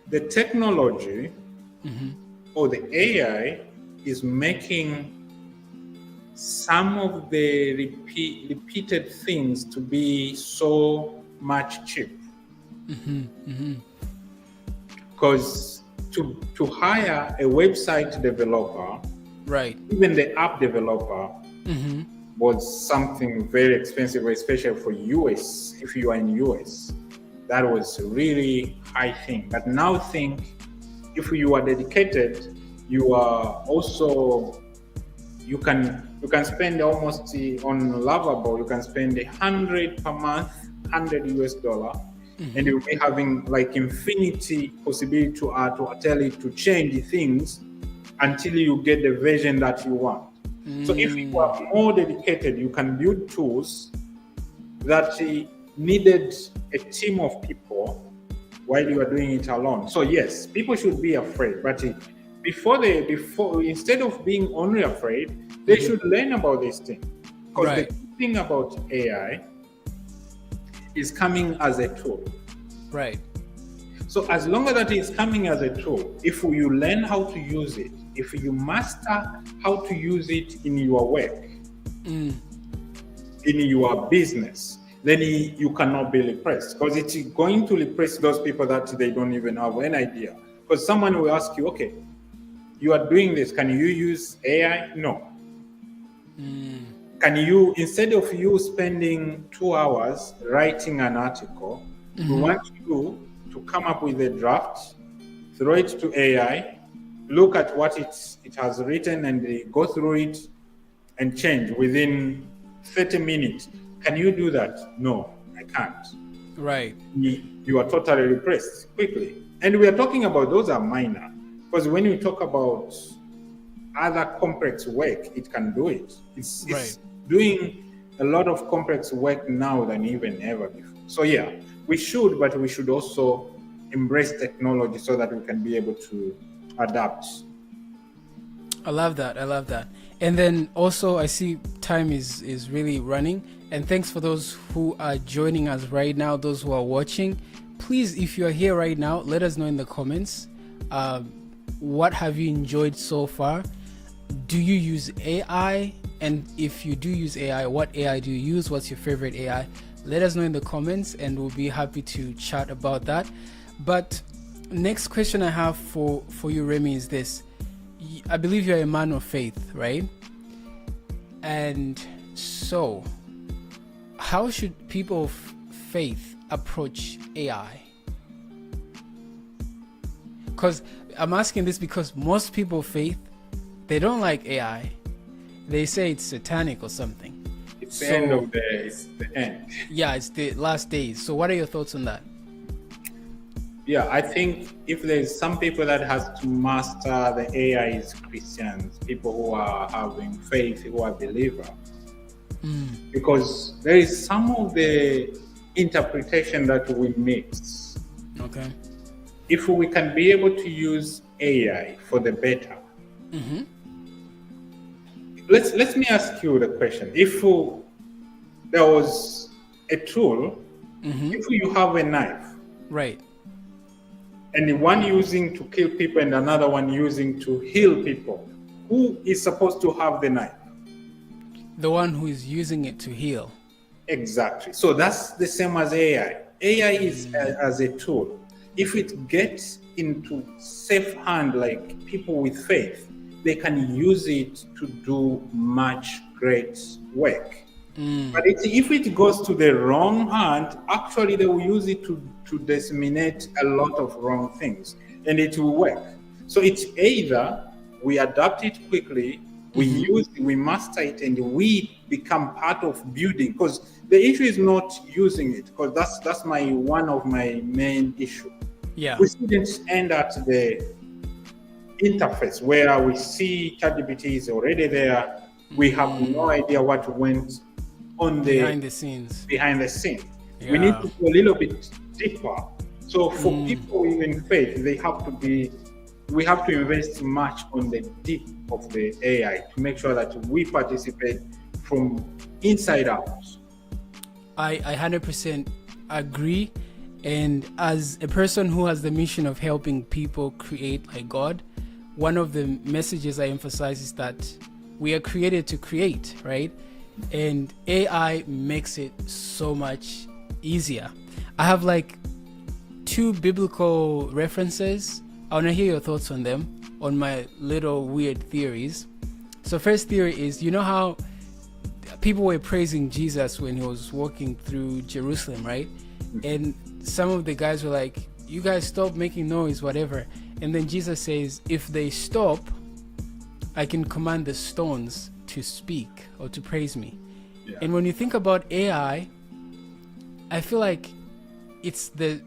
the technology or the AI is making some of the repeated things to be so much cheap. Because to hire a website developer, Right. even the app developer, was something very expensive, especially for US. If you are in US, that was a really high thing. But now think, if you are dedicated, you are also, you can spend almost on Lovable, you can spend $100 per month, $100 and you'll be having like infinity possibility to tell it to change things until you get the version that you want. So if you are more dedicated, you can build tools that needed a team of people while you are doing it alone. So yes, people should be afraid, but before instead of being only afraid, they should learn about this thing. Because the good thing about AI is coming as a tool. Right. So as long as that is coming as a tool, if you learn how to use it, if you master how to use it in your work, in your business, then you cannot be repressed, because it's going to repress those people that they don't even have an idea. Because someone will ask you, okay, you are doing this, can you use AI? No. Can you, instead of you spending 2 hours writing an article, we want you to come up with a draft, throw it to AI, look at what it has written, and go through it and change within 30 minutes. Can you do that? No, I can't. Right. You are totally repressed quickly. And we are talking about, those are minor. Because when you talk about other complex work, it can do it. It's doing a lot of complex work now than even ever before. So yeah, we should, but we should also embrace technology so that we can be able to adapt. I love that. And then also, I see time is really running. And thanks for those who are joining us right now, those who are watching. Please, if you are here right now, let us know in the comments. What have you enjoyed so far? do you use AI? And if you do use AI, what AI do you use? What's your favorite AI? Let us know in the comments and we'll be happy to chat about that. But next question I have for you, Remy, is this. I believe you're a man of faith, right? And so how should people of faith approach AI? Because I'm asking this because most people of faith, they don't like AI. They say it's satanic or something. It's the end of it's the end. Yeah, it's the last days. So what are your thoughts on that? Yeah, I think if there's some people that has to master the AI is Christians, people who are having faith, who are believers. Because there is some of the interpretation that we mix. Okay. If we can be able to use AI for the better. Let me ask you the question. If there was a tool, if you have a knife, right, and one using to kill people and another one using to heal people, who is supposed to have the knife? The one who is using it to heal. Exactly. So that's the same as AI. AI is as a tool. If it gets into safe hand, like people with faith, they can use it to do much great work. But if it goes to the wrong hand, actually they will use it to disseminate a lot of wrong things, and it will work. So it's either we adapt it quickly, we master it, and we become part of building. Because the issue is not using it, because that's one of my main issue. Yeah. We shouldn't end at the interface where we see ChatGPT is already there. We have no idea what went on behind the scenes. We need to go a little bit deeper. So for people in faith, we have to invest much on the deep of the AI to make sure that we participate from inside out. I 100% agree. And as a person who has the mission of helping people create like God, one of the messages I emphasize is that we are created to create, right? And AI makes it so much easier. I have like 2 biblical references. I want to hear your thoughts on them, on my little weird theories. So first theory is, you know how people were praising Jesus when he was walking through Jerusalem, right? And some of the guys were like, you guys stop making noise, whatever. And then Jesus says, if they stop, I can command the stones to speak or to praise me. Yeah. And when you think about AI, I feel like it's the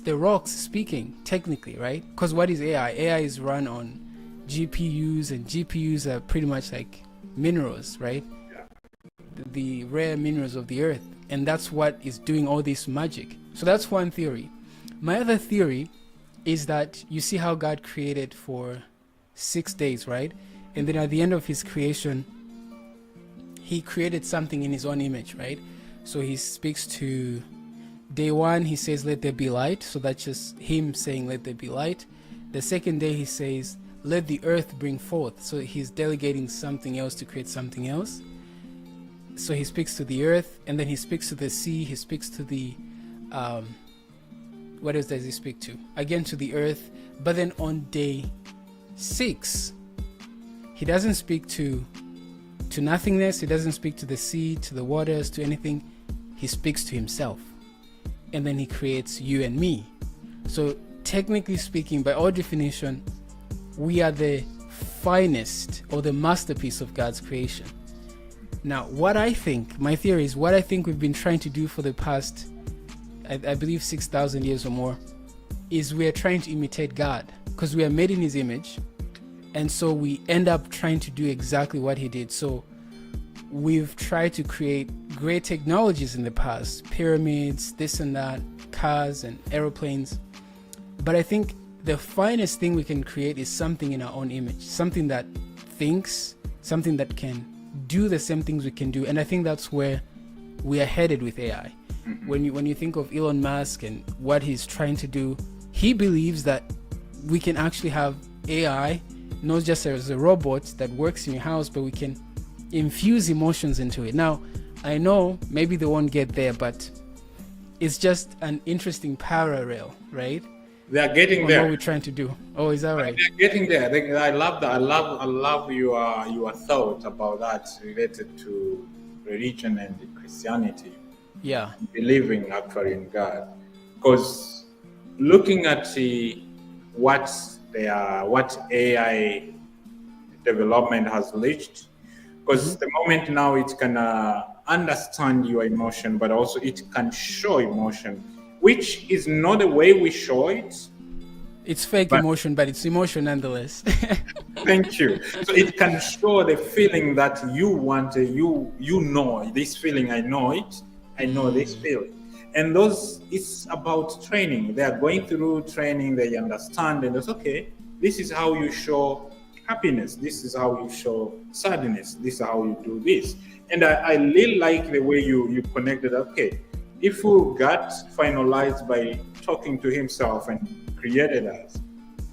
rocks speaking, technically, right? Because what is AI? AI is run on GPUs, and GPUs are pretty much like minerals, right? Yeah. The rare minerals of the earth. And that's what is doing all this magic. So that's one theory. My other theory is that you see how God created for 6 days, right? And then at the end of his creation, he created something in his own image, right? So he speaks to day 1, he says, let there be light. So that's just him saying, let there be light. The second day he says, let the earth bring forth. So he's delegating something else to create something else. So he speaks to the earth, and then he speaks to the sea, he speaks to the, what else does he speak to? Again, to the earth. But then on day 6, he doesn't speak to nothingness, he doesn't speak to the sea, to the waters, to anything. He speaks to himself. And then he creates you and me. So technically speaking, by our definition, we are the finest or the masterpiece of God's creation. Now, what I think, my theory is, what I think we've been trying to do for the past, I believe 6,000 years or more, is we are trying to imitate God, because we are made in his image, and so we end up trying to do exactly what he did. So we've tried to create great technologies in the past, pyramids, this and that, cars and aeroplanes, but I think the finest thing we can create is something in our own image, something that thinks, something that can do the same things we can do. And I think that's where we are headed with AI. When you think of Elon Musk and what he's trying to do, he believes that we can actually have AI not just as a robot that works in your house, but we can infuse emotions into it. Now, I know maybe they won't get there, but it's just an interesting parallel, right? They are getting On there. what we're trying to do. Oh, is that right? They're getting there. I love that. I love your thought about that related to religion and Christianity. Yeah. Believing actually in God, because looking at what AI development has reached, because the moment now it can understand your emotion, but also it can show emotion, which is not the way we show it. It's fake emotion, but it's emotion nonetheless. Thank you. So it can show the feeling that you want. You know this feeling. I know it. I know this feeling. And it's about training. They are going through training. They understand, and it's okay. This is how you show happiness. This is how you show sadness. This is how you do this. And I really like the way you connected. Okay, if God finalized by talking to himself and created us,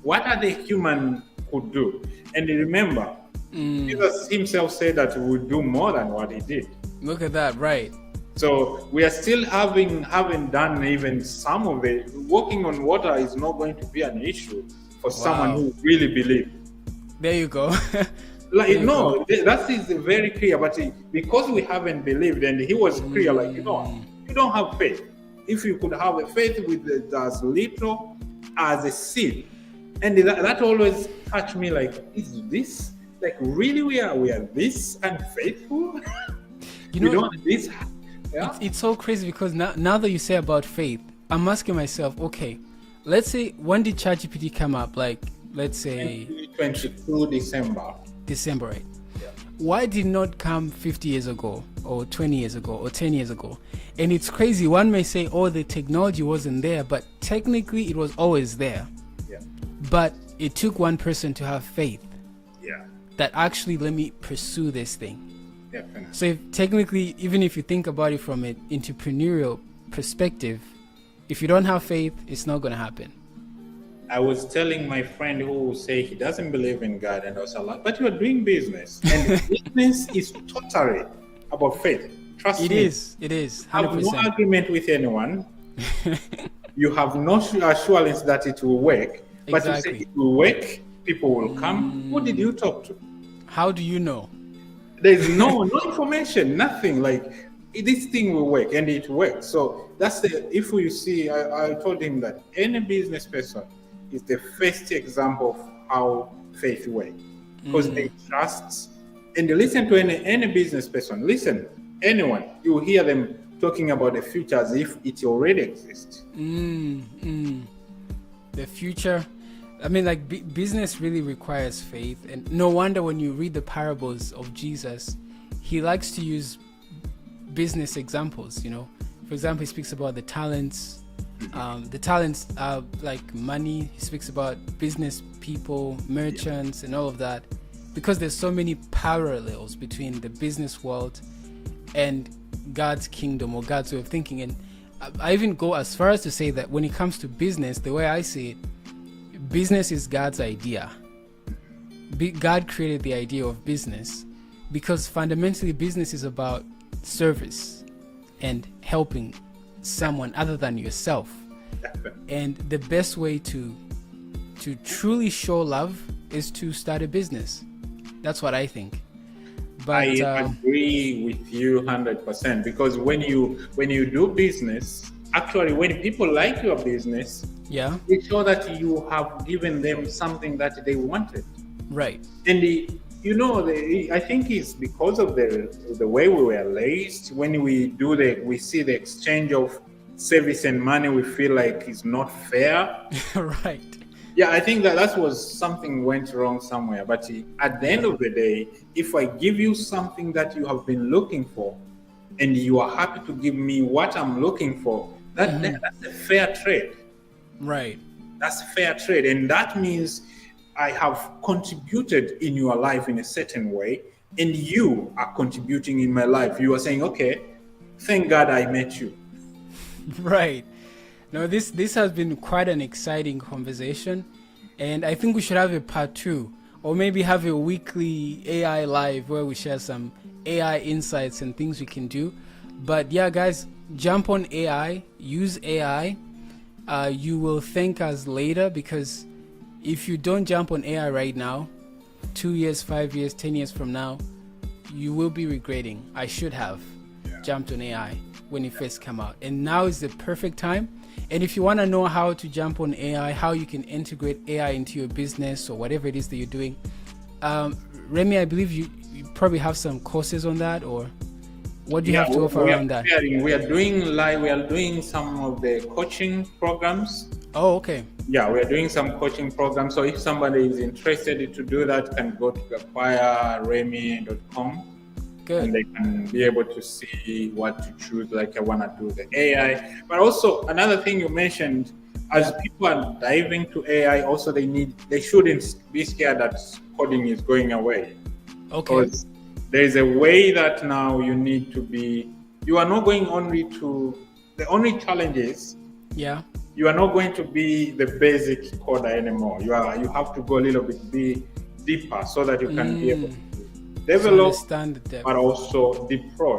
what are the human could do? And remember, Jesus himself said that we would do more than what he did. Look at that, right? So we are still having done even some of it. Walking on water is not going to be an issue for someone who really believes. There you go. That is very clear. But because we haven't believed, and he was clear, like, you don't have faith. If you could have a faith with as little as a seed, and that always touched me. Like, is this like really we are this unfaithful? This. Yeah. It's so crazy because now that you say about faith, I'm asking myself, okay, let's say, when did ChatGPT come up? Like, let's say 2022 December, right? Yeah. Why did not come 50 years ago or 20 years ago or 10 years ago? And it's crazy. One may say, oh, the technology wasn't there, but technically it was always there. Yeah. But it took one person to have faith. Yeah. That actually let me pursue this thing. Definitely. So technically, even if you think about it from an entrepreneurial perspective, if you don't have faith, it's not going to happen. I was telling my friend who say he doesn't believe in God, and I was like, but you are doing business, and business is totally about faith. Trust me. It is. 100%. I have no argument with anyone. You have no assurance that it will work, but you say it will work, people will come. Who did you talk to? How do you know? There's no information, nothing. Like, this thing will work, and it works. So that's if you see, I told him that any business person is the first example of how faith works, because they trust. And listen to any business person. Listen, anyone, you will hear them talking about the future as if it already exists. The future. I mean, like, business really requires faith, and no wonder when you read the parables of Jesus, he likes to use business examples. You know, for example, he speaks about the talents. The talents are like money. He speaks about business people, merchants, and all of that, because there's so many parallels between the business world and God's kingdom or God's way of thinking. And I even go as far as to say that when it comes to business, the way I see it, business is God's idea. God created the idea of business because fundamentally business is about service and helping someone other than yourself. And the best way to truly show love is to start a business. That's what I think. But I agree with you 100%, because when you do business, actually when people like your business, it shows that you have given them something that they wanted. Right. And I think it's because of the way we were raised. When we see the exchange of service and money, we feel like it's not fair. Right. Yeah, I think that was something went wrong somewhere. But at the end of the day, if I give you something that you have been looking for, and you are happy to give me what I'm looking for, that's a fair trade. Right. That's fair trade. And that means I have contributed in your life in a certain way, and you are contributing in my life. You are saying, okay, thank God I met you. Right. Now, this has been quite an exciting conversation, and I think we should have a part 2 or maybe have a weekly AI live where we share some AI insights and things we can do. But yeah, guys, jump on AI, use AI. You will thank us later, because if you don't jump on AI right now, 2 years, 5 years, 10 years from now, you will be regretting, I should have jumped on AI when it first came out. And now is the perfect time. And if you want to know how to jump on AI, how you can integrate AI into your business or whatever it is that you're doing, Remy, I believe you probably have some courses on that, or what do you have to offer around that? We are doing some of the coaching programs. Oh, okay. Yeah, we are doing some coaching programs. So if somebody is interested to do that, can go to gakwayaremy.com. Good. And they can be able to see what to choose. Like, I want to do the AI. But also another thing you mentioned, as people are diving to AI, also they shouldn't be scared that coding is going away. Okay. Because there is a way that now you need to be. You are not going only to. The only challenge is. Yeah. You are not going to be the basic coder anymore. You have to go a little bit deeper so that you can be able to develop, but also deploy.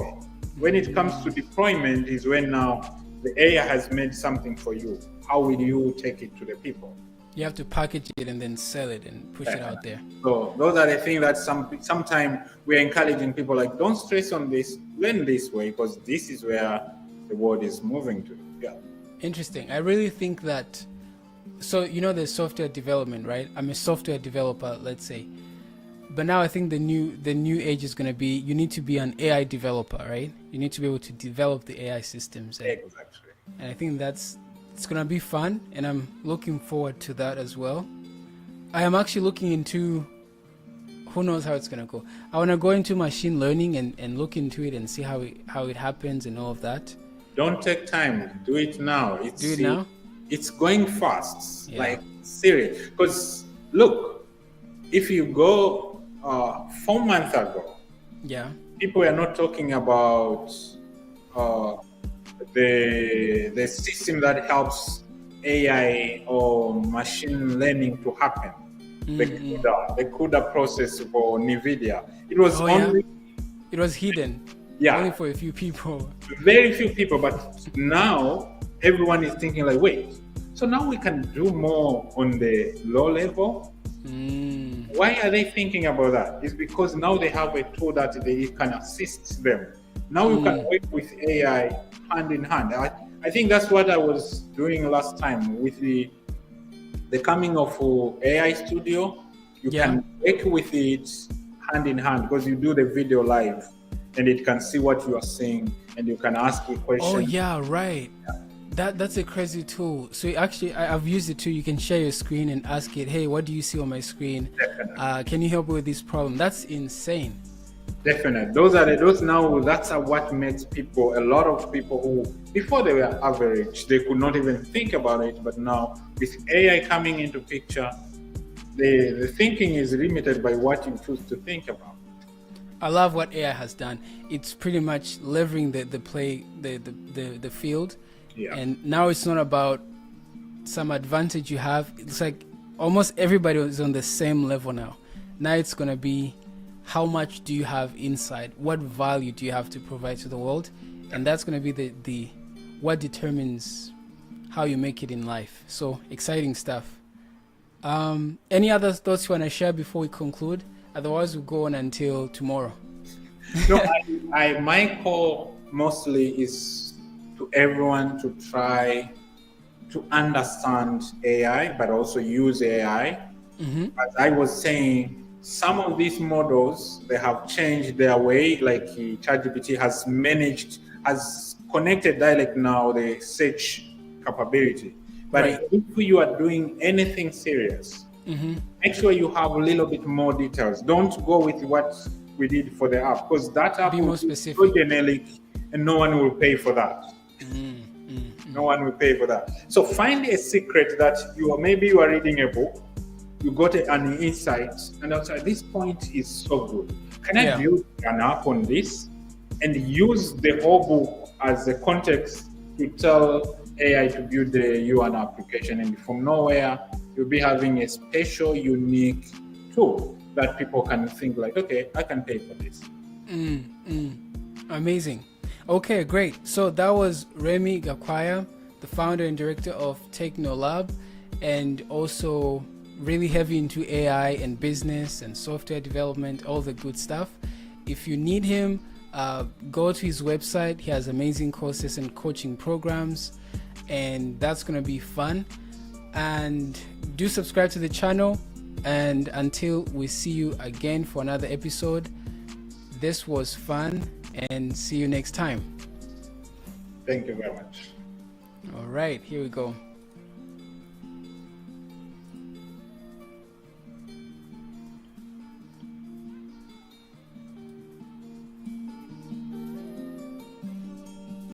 When it comes to deployment is when now the AI has made something for you. How will you take it to the people? You have to package it and then sell it and push it out there. So those are the things that sometimes we're encouraging people, like, don't stress on this, learn this way, because this is where the world is moving to. Yeah. Interesting. I really think that, so there's software development, right? I'm a software developer, let's say. But now I think the new age is going to be, you need to be an AI developer, right? You need to be able to develop the AI systems. Exactly. And I think it's going to be fun, and I'm looking forward to that as well. I am actually looking into, who knows how it's going to go. I want to go into machine learning and look into it and see how it happens and all of that. Don't take time. Do it now. Do it now? It's going fast. Yeah. Like, serious. Because look, if you go 4 months ago, people are not talking about the system that helps AI or machine learning to happen. Mm-hmm. The CUDA process for NVIDIA. It was it was hidden. Yeah. Only for a few people. Very few people, but now everyone is thinking like, wait, so now we can do more on the low level? Why are they thinking about that? It's because now they have a tool that they can assist them. Now you can work with AI hand in hand. I think that's what I was doing last time with the coming of AI Studio. You can work with it hand in hand, because you do the video live and it can see what you are saying and you can ask a question. Oh yeah, right. Yeah. That's a crazy tool. So actually, I've used it too. You can share your screen and ask it, hey, what do you see on my screen? Can you help me with this problem? That's insane. Definitely. That's what makes a lot of people who, before they were average, they could not even think about it. But now with AI coming into picture, the thinking is limited by what you choose to think about. I love what AI has done. It's pretty much leveling the field. Yeah. And now it's not about some advantage you have. It's like almost everybody is on the same level now. Now it's going to be, how much do you have inside? What value do you have to provide to the world? And that's going to be the what determines how you make it in life. So exciting stuff. Any other thoughts you want to share before we conclude? Otherwise, we'll go on until tomorrow. No, my call mostly is to everyone to try to understand AI, but also use AI. Mm-hmm. As I was saying, some of these models, they have changed their way, like ChatGPT has connected dialect now, the search capability. But if you are doing anything serious, make sure you have a little bit more details. Don't go with what we did for the app, because that app will be so generic and no one will pay for that. No one will pay for that. So find a secret that maybe you are reading a book, you got an insight, and at this point is so good. Can I build an app on this and use the whole book as a context to tell AI to build you an application? And from nowhere, you'll be having a special, unique tool that people can think like, okay, I can pay for this. Amazing. Okay, great. So that was Remy Gakwaya, the founder and director of takenoLAB, and also really heavy into AI and business and software development, all the good stuff. If you need him, go to his website. He has amazing courses and coaching programs, and that's going to be fun. And do subscribe to the channel. And until we see you again for another episode, this was fun, and see you next time. Thank you very much. All right, here we go.